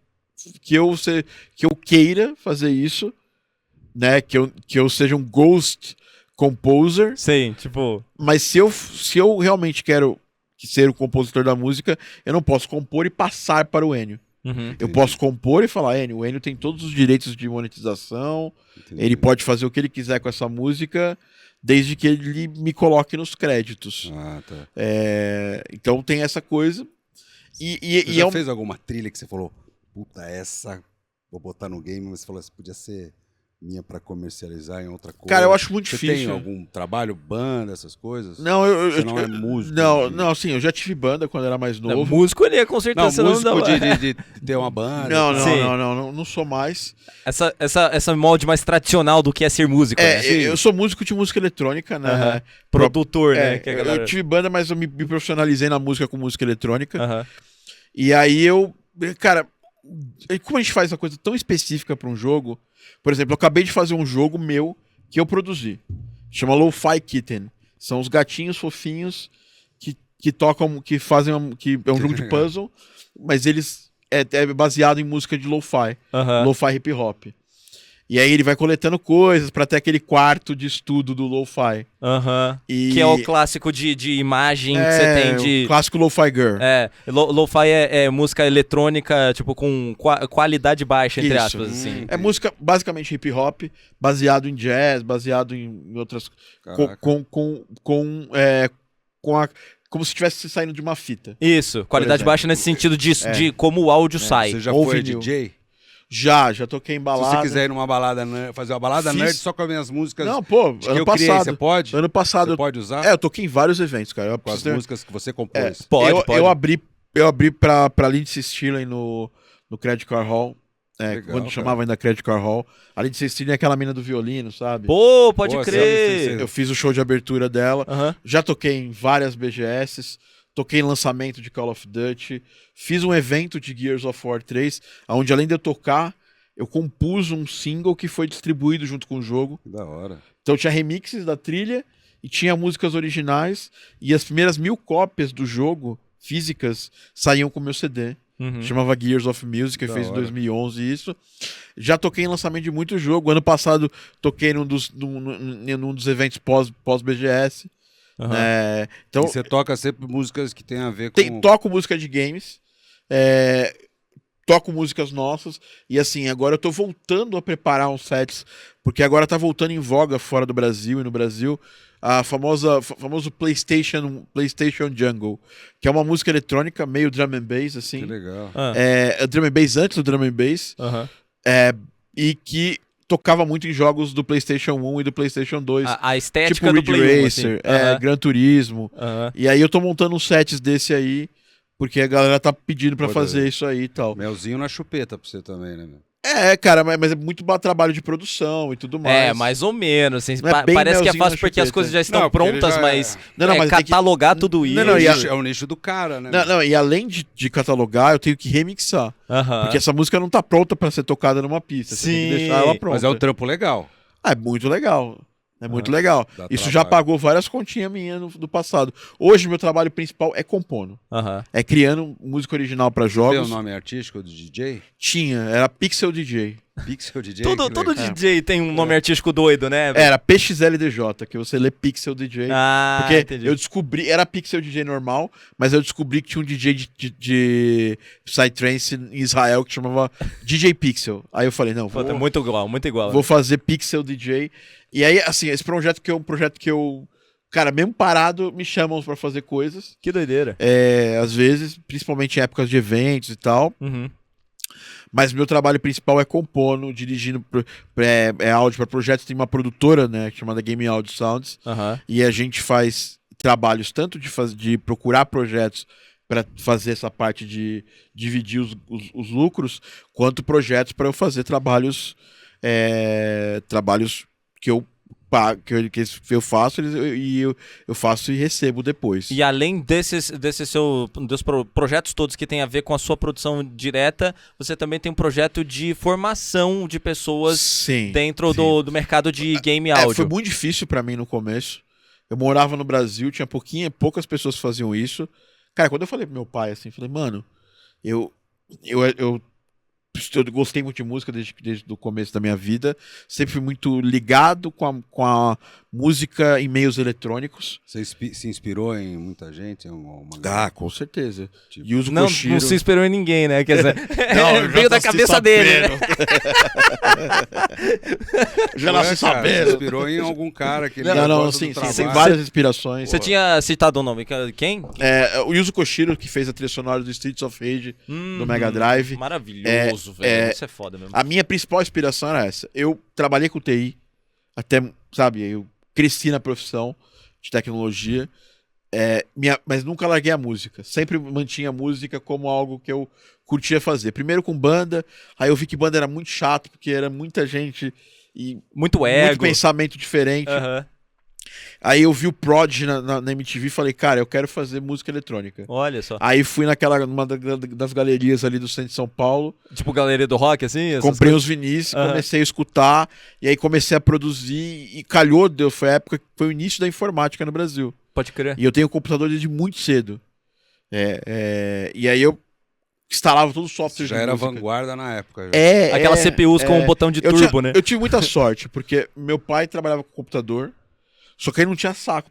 queira fazer isso, né, que eu seja um ghost composer, Sim, tipo. mas se eu realmente quero ser o compositor da música, eu não posso compor e passar para o Enio. Uhum. Eu posso compor e falar, Enio, o Enio tem todos os direitos de monetização, Entendi. ele pode fazer o que ele quiser com essa música, desde que ele me coloque nos créditos. Ah, tá. Então tem essa coisa. Você E já é um... fez alguma trilha que você falou, puta, essa vou botar no game, mas você falou assim, podia ser minha pra comercializar em outra coisa. Cara, eu acho muito Você difícil. tem algum trabalho, banda, essas coisas? Não, Você não é músico? Não, assim, eu já tive banda quando era mais Não, novo. músico ele é com certeza. Não, senão músico não dá- de ter uma banda. Sim. Não sou mais. Essa molde mais tradicional do que é ser músico, né? Eu sou músico de música eletrônica, né? Aham. Produtor, né? Que a Eu galera... tive banda, mas eu me profissionalizei na música com música eletrônica. Aham. E aí cara, como a gente faz uma coisa tão específica para um jogo, por exemplo, eu acabei de fazer um jogo meu que eu produzi. Chama Lo-Fi Kitten. São os gatinhos fofinhos que tocam, que fazem, que é um jogo de puzzle, mas eles é baseado em música de lo-fi, Aham. lo-fi hip hop. E aí ele vai coletando coisas para ter aquele quarto de estudo do lo-fi. Aham. E- Que é o clássico de imagem que você tem de... o clássico lo-fi girl. Lo-fi é música eletrônica, tipo, com qualidade baixa, entre Isso. aspas, assim. É música basicamente hip hop, baseado em jazz, baseado em outras. Caraca. Como se estivesse saindo de uma fita. Isso, qualidade exemplo. baixa nesse sentido de como o áudio sai. Você já Ou foi vinil. DJ? Já toquei em Se balada. você quiser ir numa balada, fazer uma balada Fiz. nerd só com as minhas músicas Não, pô, que ano eu criei, passado. você pode? Ano passado. Você pode usar? Eu toquei em vários eventos, cara. Com as músicas que você compôs. Pode. Eu abri pra Lindsay Stirling no Credit Card Hall. Legal, Quando cara. chamava ainda Credit Card Hall. A Lindsay Stirling é aquela mina do violino, sabe? Pô, pode Pô, crer. Eu fiz o show de abertura dela. Aham. Já toquei em várias BGS, toquei em lançamento de Call of Duty, fiz um evento de Gears of War 3, onde além de eu tocar, eu compus um single que foi distribuído junto com o jogo. Que da hora. Então tinha remixes da trilha e tinha músicas originais, e as primeiras 1000 cópias do jogo, físicas, saíam com o meu CD. Uhum. Chamava Gears of Music, eu Da fiz em hora. 2011 isso. Já toquei em lançamento de muito jogo. Ano passado toquei num dos eventos pós-BGS. Aham. Então, E você toca sempre músicas que tem a ver com... toco música de games, toco músicas nossas, e assim, agora eu tô voltando a preparar uns sets, porque agora tá voltando em voga fora do Brasil e no Brasil, a famoso PlayStation Jungle, que é uma música eletrônica, meio drum and bass, Que assim. legal. Ah, É drum and bass antes do drum and bass, aham. e que tocava muito em jogos do PlayStation 1 e do PlayStation 2. A estética Tipo do Ridge Play 1, Racer, assim. Aham. Gran Turismo. Aham. E aí eu tô montando uns sets desse aí, porque a galera tá pedindo pra Pode fazer ver. isso aí e tal. Melzinho na chupeta pra você também, né, meu? Cara, mas é muito trabalho de produção e tudo mais. É, mais ou menos. Assim, Não é bem parece que é melzinho fácil na porque as chupeta. coisas já estão Não, porque ele prontas, já mas, Não, mas tem que- catalogar tudo isso. Não, e a- É o nicho do cara, né? Não, e além de catalogar, eu tenho que remixar. Aham. Porque essa música não tá pronta pra ser tocada numa pista. Você tem Sim, que deixar ela pronta. Mas é um trampo legal. É muito legal. É muito legal. Dá Isso já trabalho. pagou várias continhas minhas do passado. Hoje, meu trabalho principal é compondo. Aham. É criando música original pra Vê o jogos. nome artístico do DJ? Tinha, era Pixel DJ. Pixel DJ. Todo DJ tem um nome artístico doido, né? Era PXLDJ, que você lê Pixel DJ. Porque entendi. eu descobri, era Pixel DJ normal, mas eu descobri que tinha um DJ de Psytrance em Israel que chamava DJ Pixel. Aí eu falei, não, Puta, muito igual. vou fazer Pixel DJ. E aí, assim, esse projeto é um projeto que eu... Cara, mesmo parado, me chamam pra fazer coisas. Que doideira. Às vezes, principalmente em épocas de eventos e tal. Uhum. Mas meu trabalho principal é compondo, dirigindo áudio para projetos. Tem uma produtora, né, chamada Game Audio Sounds. Aham. E a gente faz trabalhos tanto de procurar projetos para fazer essa parte de dividir os lucros, quanto projetos para eu fazer trabalhos que eu faço e eu faço e recebo depois. E além dos projetos todos que tem a ver com a sua produção direta, você também tem um projeto de formação de pessoas dentro do mercado de game áudio. Foi muito difícil pra mim no começo. Eu morava no Brasil, tinha poucas pessoas que faziam isso. Cara, quando eu falei pro meu pai assim, falei, mano, eu gostei muito de música desde o começo da minha vida. Sempre fui muito ligado com a música em meios eletrônicos. Você se inspirou em muita gente? Com certeza. Tipo, Yuzo Não Koshiro. se inspirou em ninguém, né? Quer dizer, Não, veio da cabeça dele. Né? Já nasci sabendo. Se inspirou em algum cara que ele Não, gosta sim, do trabalho. tem várias inspirações. Você tinha citado o nome. Quem? O Yuzo Koshiro, que fez a trilha sonora do Streets of Rage do Mega Drive. Maravilhoso, velho. Isso é foda mesmo. A minha principal inspiração era essa. Eu trabalhei com TI, até, sabe, eu cresci na profissão de tecnologia, mas nunca larguei a música. Sempre mantinha a música como algo que eu curtia fazer. Primeiro com banda, aí eu vi que banda era muito chato, porque era muita gente e muito ego. Muito pensamento diferente. Uhum. Aí eu vi o Prodigy na MTV e falei, cara, eu quero fazer música eletrônica. Olha só. Aí fui numa das galerias ali do centro de São Paulo. Tipo galeria do rock, assim? Comprei os vinis, comecei a escutar, e aí comecei a produzir, e calhou, foi a época que foi o início da informática no Brasil. Pode crer. E eu tenho computador desde muito cedo. E aí eu instalava todo o software. Já era vanguarda na época. Aquelas CPUs com um botão de turbo, né? Eu tive muita sorte, porque meu pai trabalhava com computador, só que ele não tinha saco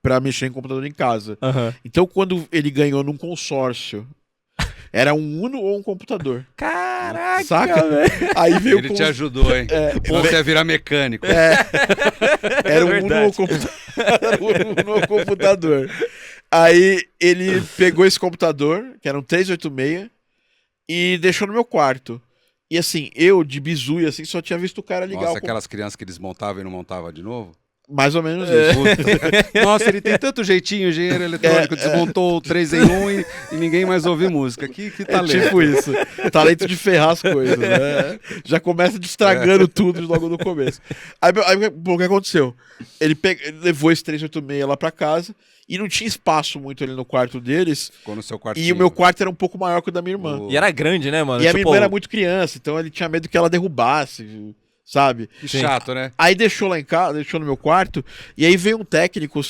pra mexer em computador em casa. Uhum. Então, quando ele ganhou num consórcio, era um Uno ou um computador. Caraca, saca? velho. Aí veio ele te ajudou, hein? Você ia virar mecânico. Era um Uno ou computador. Aí ele pegou esse computador, que era um 386, e deixou no meu quarto. E assim, eu, de bizu, assim, só tinha visto o cara ligar. Nossa, aquelas crianças que desmontavam e não montavam de novo? Mais ou menos isso. Nossa, ele tem tanto jeitinho, engenheiro eletrônico, desmontou o 3 em 1 e ninguém mais ouve música. Que talento. Tipo isso. Talento de ferrar as coisas, né? Já começa destragando tudo logo no começo. Aí o que aconteceu? Ele levou esse 386 lá pra casa e não tinha espaço muito ali no quarto deles. Ficou no seu quartinho. E o meu quarto era um pouco maior que o da minha irmã. E era grande, né, mano? E a minha irmã era muito criança, então ele tinha medo que ela derrubasse, sabe? Que chato, né? Aí deixou lá em casa, deixou no meu quarto, e aí veio um técnico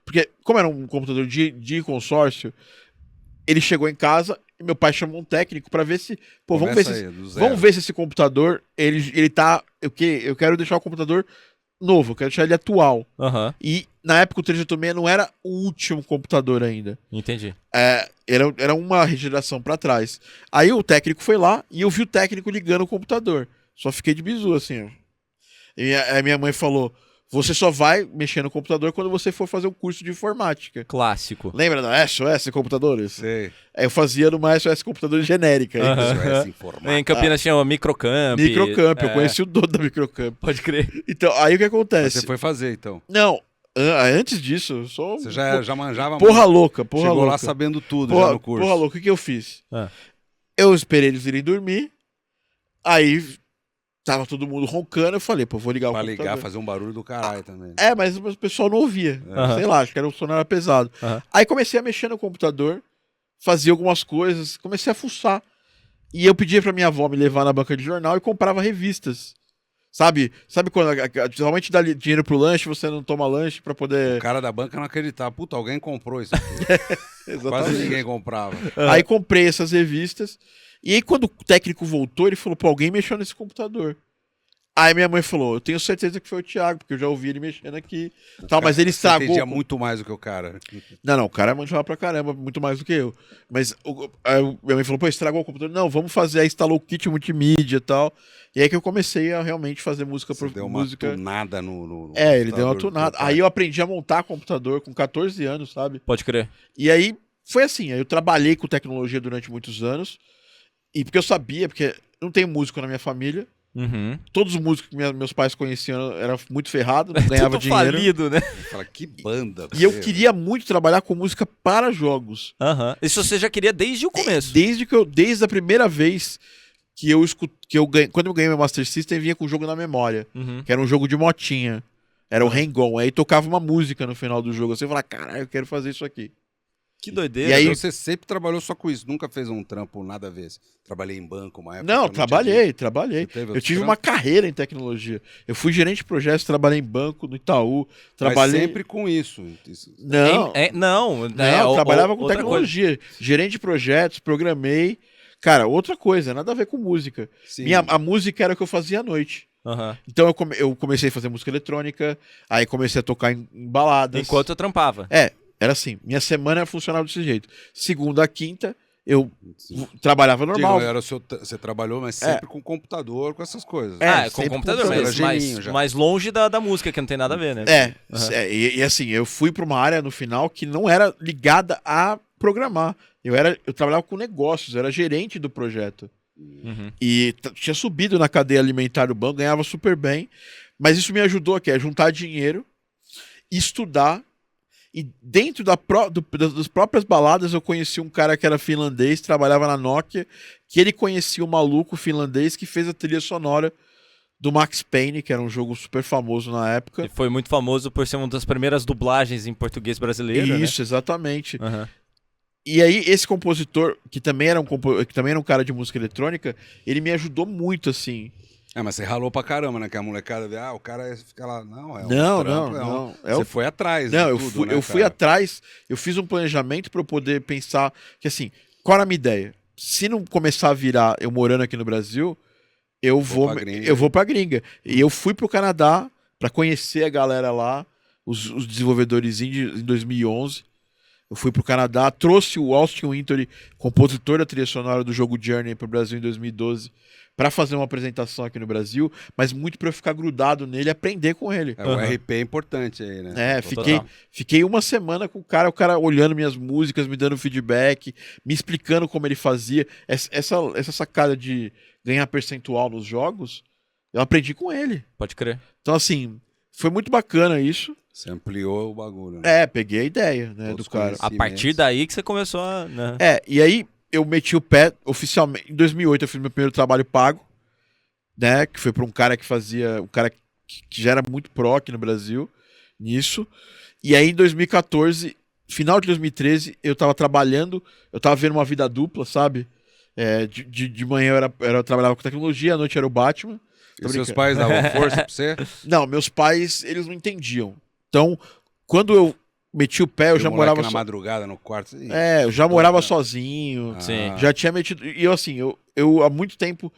porque como era um computador de consórcio, ele chegou em casa e meu pai chamou um técnico pra ver se, vamos ver se esse computador, ele tá, eu quero deixar o computador novo, eu quero deixar ele atual. Uhum. E na época o 386 não era o último computador ainda. Entendi. Era uma geração pra trás. Aí o técnico foi lá e eu vi o técnico ligando o computador. Só fiquei de bizu, assim, ó. E a minha mãe falou, você só vai mexer no computador quando você for fazer um curso de informática. Clássico. Lembra da SOS Computadores? Sei. Aí eu fazia numa SOS Computadores genérica. SOS Informática. Em Campinas tinha o Microcamp. Eu conheci o dono da Microcamp. Pode crer. Então, aí o que acontece? Você foi fazer, então? Não, antes disso, eu sou... Você já manjava porra louca. Chegou lá sabendo tudo já no curso. Porra louca, o que eu fiz? Eu esperei eles irem dormir, aí... Tava todo mundo roncando, eu falei, vou ligar o computador. Pra ligar, fazer um barulho do caralho também. Mas o pessoal não ouvia. Sei lá, acho que o som era pesado. Aí comecei a mexer no computador, fazia algumas coisas, comecei a fuçar. E eu pedia pra minha avó me levar na banca de jornal e comprava revistas Sabe quando geralmente dá dinheiro pro lanche, você não toma lanche pra poder... O cara da banca não acreditava. Puta, alguém comprou isso aqui. Quase ninguém comprava. Aí comprei essas revistas. E aí quando o técnico voltou, ele falou, pô, alguém mexeu nesse computador. Aí minha mãe falou, eu tenho certeza que foi o Thiago, porque eu já ouvi ele mexendo aqui. Tal, mas ele Você estragou... entendia muito mais do que o cara. Não, o cara manjava pra caramba, muito mais do que eu. Mas aí minha mãe falou, pô, estragou o computador. Não, vamos fazer. Aí instalou o kit multimídia e tal. E aí que eu comecei a realmente fazer música. Você deu uma tunada no ele deu uma computador do tunada. teu pai. Aí eu aprendi a montar computador com 14 anos, sabe? Pode crer. E aí foi assim, aí eu trabalhei com tecnologia durante muitos anos. E porque eu sabia, porque não tem músico na minha família. Uhum. Todos os músicos que meus pais conheciam eram muito ferrados, não ganhava Tudo dinheiro. falido, né? Fala, que banda. E eu você- queria muito trabalhar com música para jogos. Aham. Isso você já queria desde o começo. Desde a primeira vez que eu ganhei, quando eu ganhei meu Master System, vinha com o jogo na memória, Uhum. que era um jogo de motinha. Era o Hang-On. Aí tocava uma música no final do jogo. Assim, eu falava, caralho, eu quero fazer isso aqui. Que doideira. E aí- Então você sempre trabalhou só com isso, nunca fez um trampo nada a ver. Trabalhei em banco uma época. Não, que eu tinha trabalhei. Você teve Eu outro tive trampo? uma carreira em tecnologia. Eu fui gerente de projetos, trabalhei em banco, no Itaú. Trabalhei... Mas sempre com isso. Não, Não, eu trabalhava com outra tecnologia. Gerente de projetos, programei. Cara, outra coisa, nada a ver com música. Sim. A música era o que eu fazia à noite. coisa. Aham. Então eu comecei a fazer música eletrônica, aí comecei a tocar em baladas. Enquanto eu trampava. Era assim, minha semana funcionava desse jeito. Segunda a quinta, eu trabalhava normal. Digo, você trabalhou, mas sempre com computador, com essas coisas. É, Com sempre computador, com mas computador. Geninho já. mais longe da música, que não tem nada a ver, né? E assim, eu fui para uma área no final que não era ligada a programar. Eu trabalhava com negócios, eu era gerente do projeto. Uhum. E tinha subido na cadeia alimentar do banco, ganhava super bem. Mas isso me ajudou a juntar dinheiro, estudar. E dentro das próprias baladas eu conheci um cara que era finlandês, trabalhava na Nokia, que ele conhecia um maluco finlandês que fez a trilha sonora do Max Payne, que era um jogo super famoso na época. E foi muito famoso por ser uma das primeiras dublagens em português brasileiro, Isso, exatamente. né? Aham. E aí esse compositor, que também era um cara de música eletrônica, ele me ajudou muito, assim. Mas você ralou pra caramba, né? Que a molecada vê, o cara fica lá. Não, é um Não, trampo, não. Você foi atrás. Não, de eu tudo, né, fui cara? atrás, eu fiz um planejamento para eu poder pensar que assim, qual era a minha ideia? Se não começar a virar eu morando aqui no Brasil, eu vou pra gringa. E eu fui pro Canadá para conhecer a galera lá, os desenvolvedores em 2011. Eu fui pro Canadá, trouxe o Austin Wintory, compositor da trilha sonora do jogo Journey, pro Brasil em 2012, para fazer uma apresentação aqui no Brasil, mas muito para eu ficar grudado nele e aprender com ele. O RP é importante aí, né? Fiquei uma semana com o cara olhando minhas músicas, me dando feedback, me explicando como ele fazia. Essa sacada de ganhar percentual nos jogos, eu aprendi com ele. Pode crer. Então, assim, foi muito bacana isso. Você ampliou o bagulho, né? Peguei a ideia, né, Todos do cara. A partir daí que você começou a... Né? E aí eu meti o pé oficialmente. Em 2008 eu fiz meu primeiro trabalho pago, né? Que foi para um cara que fazia. Um cara que já era muito pro aqui no Brasil, nisso. E aí em 2014, final de 2013, eu tava trabalhando, eu tava vendo uma vida dupla, sabe? De manhã eu trabalhava com tecnologia, à noite era o Batman. E seus pais davam força pra você? Não, meus pais, eles não entendiam. Então, quando eu meti o pé, eu já morava na madrugada no quarto. eu já morava sozinho. Sim. Já tinha metido. E eu, assim, eu há muito tempo.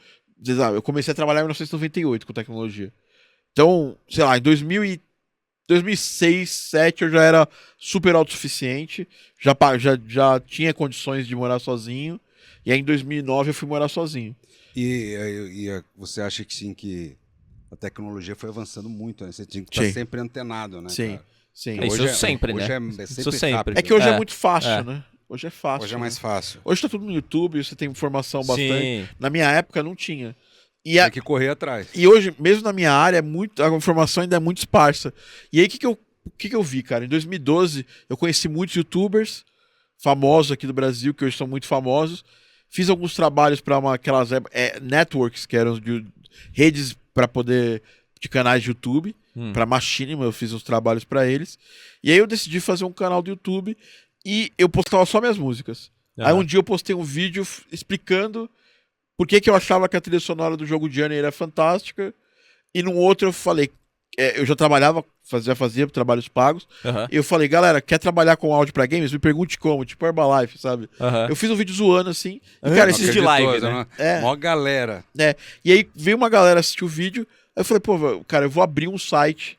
Eu comecei a trabalhar em 1998 com tecnologia. Então, sei lá, em 2006, 2007 eu já era super autossuficiente. Já tinha condições de morar sozinho. E aí em 2009 eu fui morar sozinho. E você acha que sim, que a tecnologia foi avançando muito, né? Você tinha que estar sempre antenado, né? Sim, cara? sim. Isso sempre, né? Hoje é Isso sempre sempre. rápido. É que hoje é muito fácil, né? Hoje é fácil. Hoje é mais fácil. Hoje tá tudo no YouTube, você tem informação bastante. Sim. Na minha época não tinha. Tem que correr atrás. E hoje, mesmo na minha área, a informação ainda é muito esparsa. E aí, o que eu vi, cara? Em 2012, eu conheci muitos youtubers famosos aqui do Brasil, que hoje são muito famosos. Fiz alguns trabalhos para aquelas networks, que eram redes de canais de YouTube, para Machinima, eu fiz uns trabalhos para eles. E aí eu decidi fazer um canal do YouTube e eu postava só minhas músicas. Aí um dia eu postei um vídeo explicando por que eu achava que a trilha sonora do jogo Journey era fantástica. E no outro eu falei, eu já trabalhava, já fazia trabalhos pagos. Aham. E eu falei, galera, quer trabalhar com áudio pra games? Me pergunte como, tipo Herbalife, sabe? Aham. Eu fiz um vídeo zoando assim. E, cara, Antes de live, né? Mó galera. E aí veio uma galera assistir o vídeo. Aí eu falei, pô, cara, eu vou abrir um site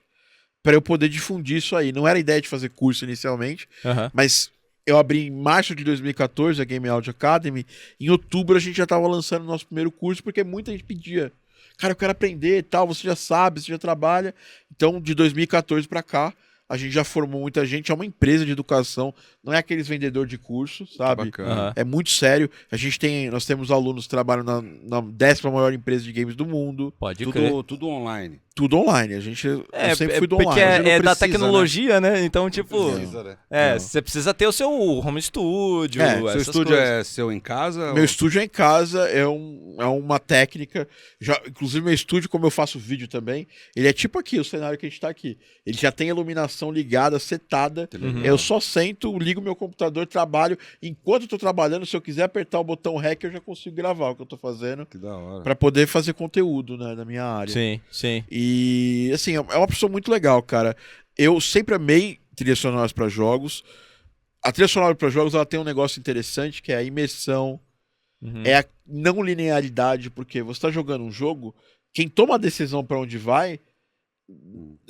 pra eu poder difundir isso aí. Não era a ideia de fazer curso inicialmente, Aham. mas eu abri em março de 2014 a Game Audio Academy. Em outubro a gente já tava lançando o nosso primeiro curso, porque muita gente pedia. Cara, eu quero aprender e tal, você já sabe, você já trabalha. Então, de 2014 pra cá, a gente já formou muita gente. É uma empresa de educação, não é aqueles vendedor de curso, sabe? Bacana. Aham. É muito sério. Nós temos alunos que trabalham na 10ª maior empresa de games do mundo. Pode crer. Tudo online. Tudo online. Eu sempre fui do porque online. Hoje não é da precisa, tecnologia, né? Então, tipo... Precisa, né? Não. você precisa ter o seu home studio, É, Seu essas estúdio coisas. é seu em casa? Meu estúdio é em casa, é uma técnica. Inclusive, meu estúdio, como eu faço vídeo também, ele é tipo aqui, o cenário que a gente tá aqui. Ele já tem a iluminação ligada, setada. Uhum. Eu só sento, ligo meu computador, trabalho. Enquanto eu tô trabalhando, se eu quiser apertar o botão REC, eu já consigo gravar o que eu tô fazendo. Que da hora. Pra poder fazer conteúdo, né, na minha área. Sim, sim. E, assim, é uma pessoa muito legal, cara. Eu sempre amei trilhas sonoras pra jogos. A trilha sonora pra jogos, ela tem um negócio interessante, que é a imersão, Uhum. é a não linearidade, porque você tá jogando um jogo, quem toma a decisão pra onde vai,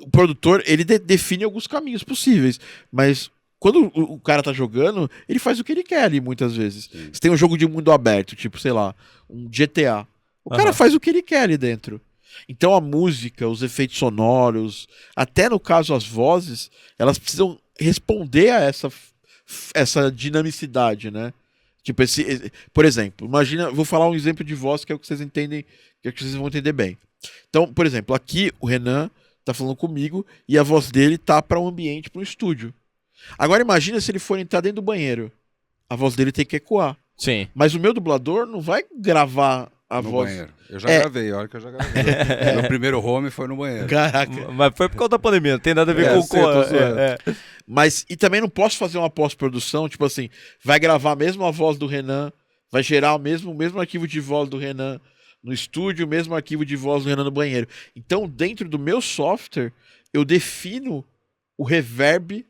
o produtor, ele define alguns caminhos possíveis, mas quando o cara tá jogando, ele faz o que ele quer ali, muitas vezes. Sim. Você tem um jogo de mundo aberto, tipo, sei lá, um GTA. O cara Aham. faz o que ele quer ali dentro. Então a música, os efeitos sonoros, até no caso as vozes, elas precisam responder a essa dinamicidade, né? Tipo, por exemplo, imagina, vou falar um exemplo de voz que é o que vocês entendem, que é o que vocês vão entender bem. Então, por exemplo, aqui o Renan tá falando comigo e a voz dele tá para um ambiente, para um estúdio. Agora imagina se ele for entrar dentro do banheiro. A voz dele tem que ecoar. Sim. Mas o meu dublador não vai gravar a No voz. banheiro. Eu já gravei, olha que eu já gravei. Meu primeiro home foi no banheiro. Caraca. Mas foi por causa da pandemia, não tem nada a ver É, com eu sei, eu tô zoando. Mas, e também não posso fazer uma pós-produção, tipo assim, vai gravar mesmo a voz do Renan, vai gerar o mesmo arquivo de voz do Renan no estúdio, o mesmo arquivo de voz do Renan no banheiro. Então, dentro do meu software, eu defino o reverb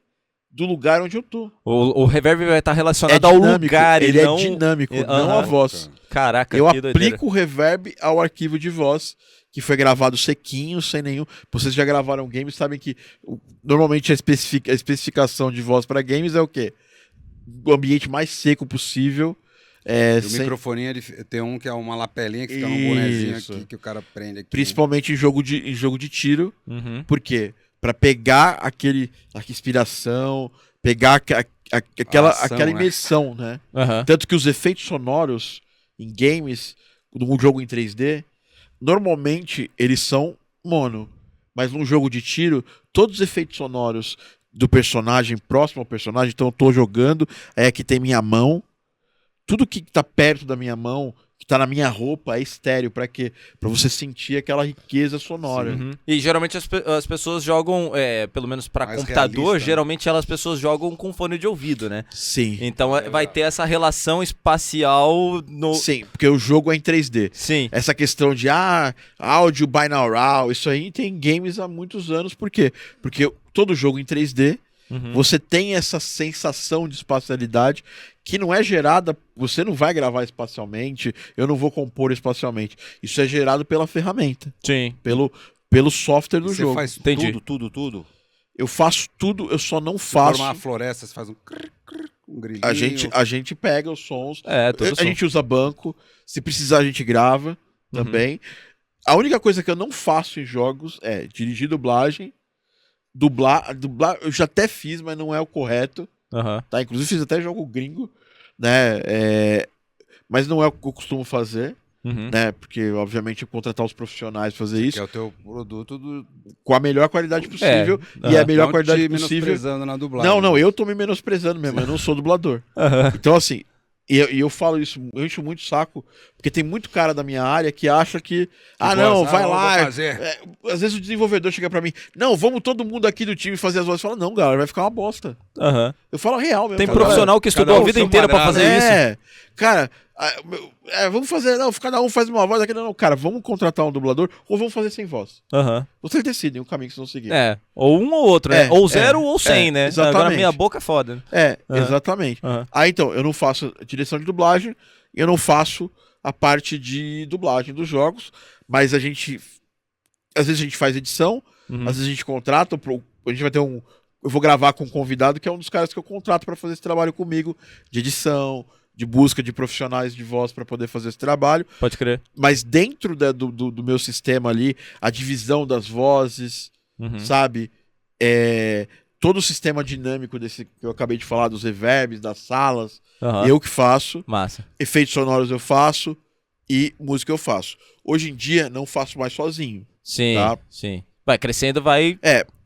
do lugar onde eu tô. O reverb vai estar relacionado ao lugar ele e não... é dinâmico, Aham. não a voz. Caraca, Eu que doideira. aplico o reverb ao arquivo de voz, que foi gravado sequinho, sem nenhum... Vocês já gravaram games, sabem que normalmente a especificação de voz para games é o quê? O ambiente mais seco possível. E o microfoninho tem um que é uma lapelinha que fica num bonezinho Isso. aqui que o cara prende aqui. Principalmente em jogo de tiro. Uhum. Por quê? Pra pegar a respiração, pegar aquela ação, né? imersão, né? Aham. Tanto que os efeitos sonoros em games, num jogo em 3D, normalmente eles são mono. Mas num jogo de tiro, todos os efeitos sonoros do personagem, próximo ao personagem, então eu tô jogando, aí aqui tem minha mão, tudo que tá perto da minha mão, que tá na minha roupa, é estéreo. Pra quê? Pra você sentir aquela riqueza sonora. Uhum. E geralmente as pessoas jogam, pelo menos pra Mais computador, realista, né? geralmente as pessoas jogam com fone de ouvido, né? Sim. Então vai ter essa relação espacial no... Sim, porque o jogo é em 3D. Sim. Essa questão de áudio binaural, isso aí tem games há muitos anos. Por quê? Porque todo jogo em 3D, Uhum. você tem essa sensação de espacialidade que não é gerada, você não vai gravar espacialmente, eu não vou compor espacialmente. Isso é gerado pela ferramenta, Sim. pelo software do Você jogo. faz Entendi. tudo. Eu faço tudo, eu só não Se faço. for uma floresta, você faz um grilinho. A gente pega os sons, Todo a gente usa banco, se precisar a gente grava também. A única coisa que eu não faço em jogos é dirigir dublagem, dublar, eu já até fiz, mas não é o correto, Aham. tá? Inclusive fiz até jogo gringo, né? Mas não é o que eu costumo fazer, Uhum. né? Porque obviamente eu contratar os profissionais pra fazer Que isso é o teu produto do... com a melhor qualidade possível e aham. a melhor Não qualidade te possível. menosprezando na dublagem. Não, eu tô me menosprezando mesmo, eu não sou dublador. Aham. Então, assim, e eu falo isso, eu encho muito o saco, porque tem muito cara da minha área que acha que, não, vai lá. Vou fazer. Às vezes o desenvolvedor chega pra mim, não, vamos todo mundo aqui do time fazer as vozes. Fala, não, galera, vai ficar uma bosta. Aham. Eu falo a real mesmo. Tem Falo, profissional que estudou cada um a vida seu inteira pra quadrado, fazer isso. cara, vamos fazer, não, cada um faz uma voz, aqui não, cara, vamos contratar um dublador ou vamos fazer sem voz. Aham. Vocês decidem o caminho que vocês vão seguir. Ou um ou outro, né? Ou 0 ou 100, né? exatamente. Agora meia boca é foda. Exatamente. Aham. Aí então, eu não faço direção de dublagem, eu não faço a parte de dublagem dos jogos, mas às vezes a gente faz edição, Uhum. às vezes a gente contrata, a gente vai ter eu vou gravar com um convidado que é um dos caras que eu contrato para fazer esse trabalho comigo, de edição, de busca de profissionais de voz para poder fazer esse trabalho. Pode crer. Mas dentro do meu sistema ali, a divisão das vozes, Uhum. sabe? Todo o sistema dinâmico desse que eu acabei de falar, dos reverbs, das salas, Aham. eu que faço. Massa. Efeitos sonoros eu faço e música eu faço. Hoje em dia, não faço mais sozinho. Sim, Tá. sim. Vai crescendo, vai...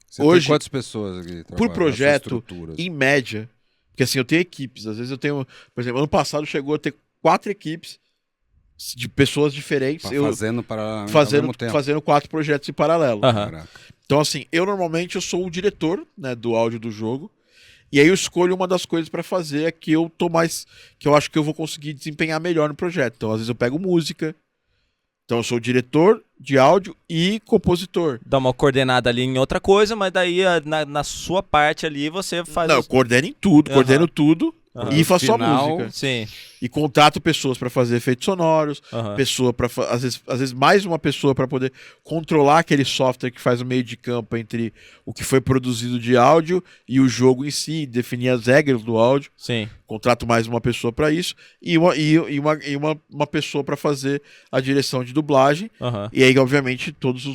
Você Hoje, tem quantas pessoas aqui por trabalhando projeto, nessa estrutura? em média, porque assim, eu tenho equipes. Às vezes eu tenho, por exemplo, ano passado chegou a ter 4 equipes de pessoas diferentes. Fazendo 4 projetos em paralelo. Aham. Caraca. Então, assim, eu normalmente sou o diretor, né, do áudio do jogo. E aí eu escolho uma das coisas pra fazer que eu acho que eu vou conseguir desempenhar melhor no projeto. Então, às vezes eu pego música. Então, eu sou diretor de áudio e compositor. Dá uma coordenada ali em outra coisa, mas daí na sua parte ali você faz... Não, eu coordeno em tudo, Aham. coordeno tudo Aham. e faço a Final, música. Sim. E contrato pessoas pra fazer efeitos sonoros, Aham. pessoa para às vezes mais uma pessoa para poder controlar aquele software que faz o meio de campo entre o que foi produzido de áudio e o jogo em si, definir as regras do áudio. Sim. Contrato mais uma pessoa para isso e uma pessoa para fazer a direção de dublagem. Aham. E aí, obviamente, todos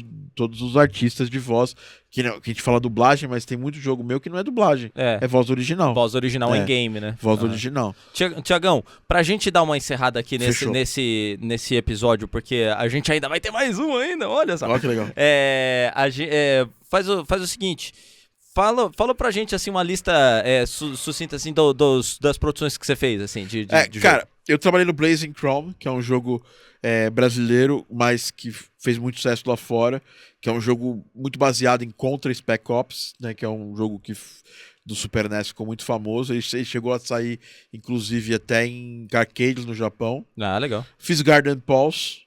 os artistas de voz, que a gente fala dublagem, mas tem muito jogo meu que não é dublagem, é voz original. Voz original É. em game, né? Voz Aham. original. Tiagão, pra gente dar uma encerrada aqui Fechou. nesse episódio, porque a gente ainda vai ter mais um ainda, olha só. Olha que legal. Faz o seguinte, fala pra gente assim uma lista sucinta assim das produções que você fez, assim, de Cara, jogo. eu trabalhei no Blazing Chrome, que é um jogo brasileiro, mas que fez muito sucesso lá fora, que é um jogo muito baseado em Contra Spec Ops, né, que é um jogo do Super NES ficou muito famoso. Ele chegou a sair, inclusive, até em arcades no Japão. Ah, legal. Fiz Garden Pulse,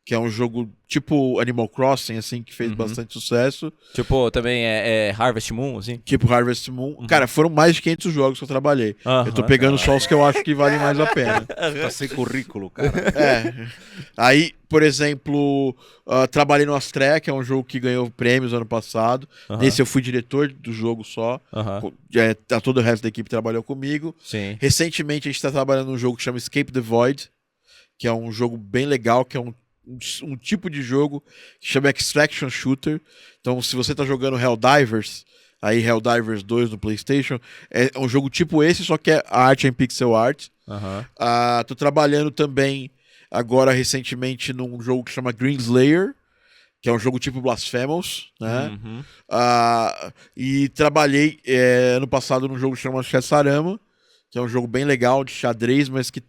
que é um jogo tipo Animal Crossing, assim, que fez Uhum. bastante sucesso. Tipo, também Harvest Moon, assim. Tipo Harvest Moon. Cara, foram mais de 500 jogos que eu trabalhei. Aham. Eu tô pegando só os que eu acho que valem mais a pena. Tá sem currículo, cara. Aí, por exemplo, trabalhei no Astrea, que é um jogo que ganhou prêmios ano passado. Aham. Nesse eu fui diretor do jogo só. Aham. Todo o resto da equipe trabalhou comigo. Sim. Recentemente a gente tá trabalhando num jogo que chama Escape the Void, que é um jogo bem legal, que é um tipo de jogo que chama Extraction Shooter. Então, se você tá jogando Helldivers, aí Helldivers 2 no PlayStation, é um jogo tipo esse, só que a arte é em pixel art. Aham. Tô trabalhando também agora recentemente num jogo que chama Green Slayer, que é um jogo tipo Blasphemous, né? Uhum. E trabalhei ano passado num jogo que chama Chessarama, que é um jogo bem legal de xadrez, mas que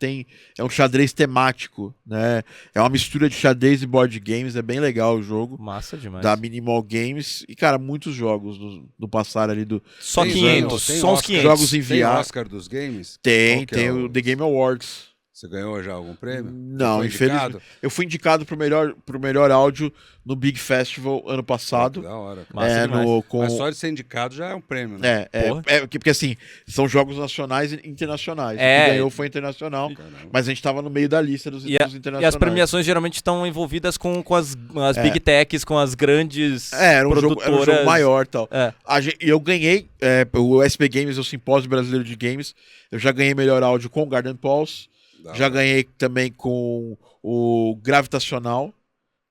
é um xadrez temático, né? É uma mistura de xadrez e board games, é bem legal o jogo. Massa demais. Da Minimal Games. E, cara, muitos jogos do passar ali do... Só Tem 500, tem só uns Oscar. 500. Jogos em Tem VR. Oscar dos games? Tem Qual que é o The Game Awards. Você ganhou já algum prêmio? Não, Foi infelizmente. indicado? Eu fui indicado pro melhor áudio no Big Festival ano passado. Da hora. Massa demais. Mas só de ser indicado já é um prêmio, né? Porra. Porque assim, são jogos nacionais e internacionais. O É. que ganhou foi internacional, Caramba. mas a gente tava no meio da lista dos E internacionais. as premiações geralmente estão envolvidas com as big techs, com as grandes Era um produtoras. jogo maior e tal. É. E eu ganhei o SP Games, o Simpósio Brasileiro de Games. Eu já ganhei melhor áudio com o Garden Pulse. Da Já hora. ganhei também com o Gravitacional,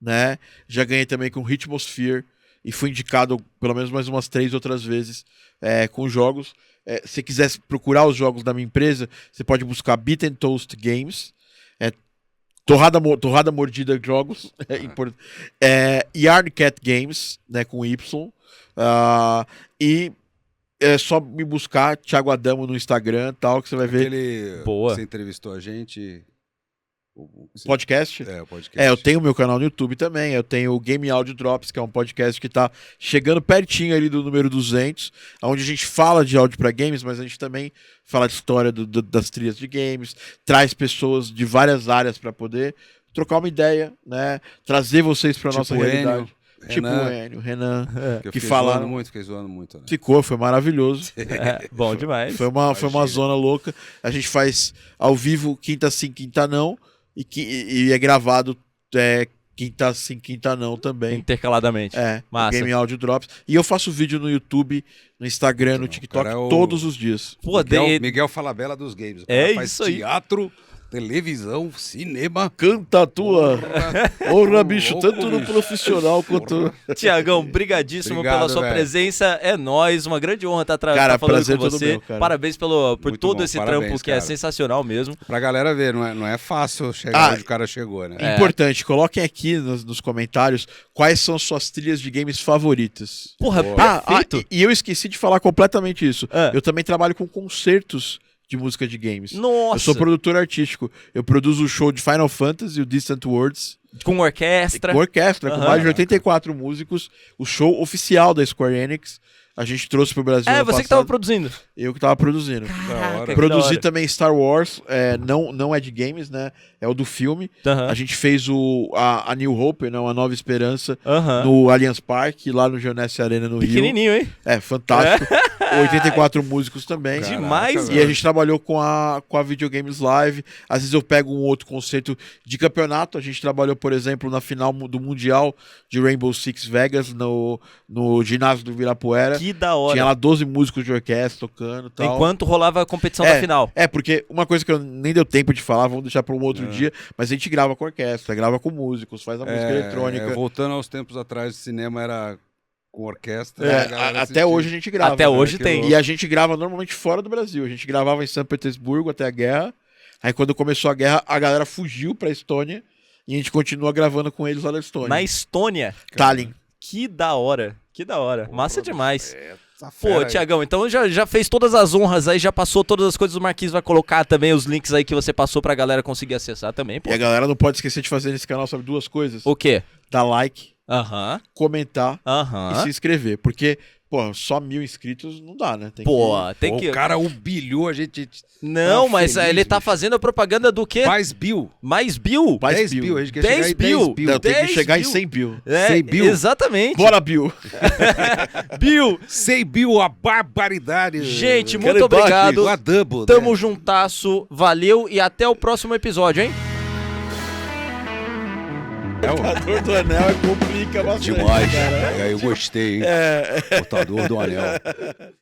né? Já ganhei também com o Ritmosphere. E fui indicado pelo menos mais umas 3 outras vezes com jogos. Se quiser procurar os jogos da minha empresa, você pode buscar Beat and Toast Games. Torrada Mordida Jogos. Yarn Cat Games, né? Com Y. E é só me buscar Thiago Adamo no Instagram e tal, que você vai ver. Aquele Boa. Você entrevistou a gente. Podcast? É, o podcast. Eu tenho meu canal no YouTube também, eu tenho o Game Audio Drops, que é um podcast que tá chegando pertinho ali do número 200, onde a gente fala de áudio para games, mas a gente também fala de história das trilhas de games, traz pessoas de várias áreas para poder trocar uma ideia, né? Trazer vocês para nossa realidade. Tipo o Enio, Renan, que fala Fiquei zoando muito. Né? Foi maravilhoso. Bom demais. Foi uma zona louca. A gente faz ao vivo, quinta sim, quinta não. E é gravado quinta sim, quinta não também. Intercaladamente. Massa. Game Audio Drops. E eu faço vídeo no YouTube, no Instagram, no TikTok, todos os dias. Pô, Miguel Falabella dos games. Faz isso aí. Teatro, televisão, cinema. Canta a tua. Porra, bicho, louco, tanto no bicho. profissional quanto... Tiagão, brigadíssimo Obrigado, pela sua velho. presença. É nóis, uma grande honra estar Cara, falando prazer com todo você. meu, cara. Parabéns por Muito todo bom, esse parabéns, trampo que é cara. sensacional mesmo. Pra galera ver, não é fácil chegar onde o cara chegou, né? Importante, coloquem aqui nos comentários quais são suas trilhas de games favoritas. Porra, Boa. perfeito. E eu esqueci de falar completamente isso. Ah. Eu também trabalho com concertos de música de games. Nossa. Eu sou produtor artístico. Eu produzo o show de Final Fantasy, o Distant Worlds, Com orquestra. com orquestra, com Aham. mais de 84 músicos. O show oficial da Square Enix. A gente trouxe pro Brasil ano Você que tava passado. produzindo. Eu que tava produzindo. hora. que Produzi da hora. também Star Wars, não é de games, né? É o do filme. Aham. A gente fez a New Hope, né? Uma Nova Esperança, Aham. no Allianz Parque, lá no Geonesse Arena, no Rio. Pequenininho, hein? É, fantástico. 84 músicos também. Caraca, Demais, E a gente trabalhou com a Videogames Live. Às vezes eu pego um outro conceito de campeonato. A gente trabalhou, por exemplo, na final do Mundial de Rainbow Six Vegas, no ginásio do Virapuera. Que da hora. Tinha lá 12 músicos de orquestra tocando e tal. Enquanto rolava a competição da final. Porque uma coisa que eu nem deu tempo de falar, vamos deixar para um outro dia, mas a gente grava com orquestra, grava com músicos, faz a música eletrônica. Voltando aos tempos atrás, o cinema era com orquestra. É, a galera até assistia. hoje a gente grava. Até hoje que tem. louco. E a gente grava normalmente fora do Brasil. A gente gravava em São Petersburgo até a guerra. Aí quando começou a guerra, a galera fugiu pra Estônia e a gente continua gravando com eles lá da Estônia. Na Estônia. Tallinn. Que da hora. Que da hora. Massa demais. Essa Pô, fera aí. Tiagão, então já fez todas as honras aí, já passou todas as coisas. O Marquinhos vai colocar também os links aí que você passou pra galera conseguir acessar também, pô. E a galera não pode esquecer de fazer nesse canal, sabe, duas coisas. O quê? Dar like, Aham. comentar e Aham. se inscrever. Porque, pô, só 1000 inscritos não dá, né? Tem Pô, que... tem Pô, que. O cara humilhou a gente. Não, mas feliz, ele tá bicho. fazendo a propaganda do quê? Mais Bill. Mais Bill? Mais 10 Bill. Bill. A gente quer 10 chegar em Bill. 10 Bill. Não, tem que 10 chegar em Bill. 100 Bill. É, 100 Bill? Exatamente. Bora, Bill! Bill. 100 Bill, a barbaridade. Gente, Cara, muito obrigado. A double, Tamo né? juntasso. Valeu e até o próximo episódio, hein? Portador do anel complica bastante. Demais. cara. Eu gostei, hein? Portador do anel.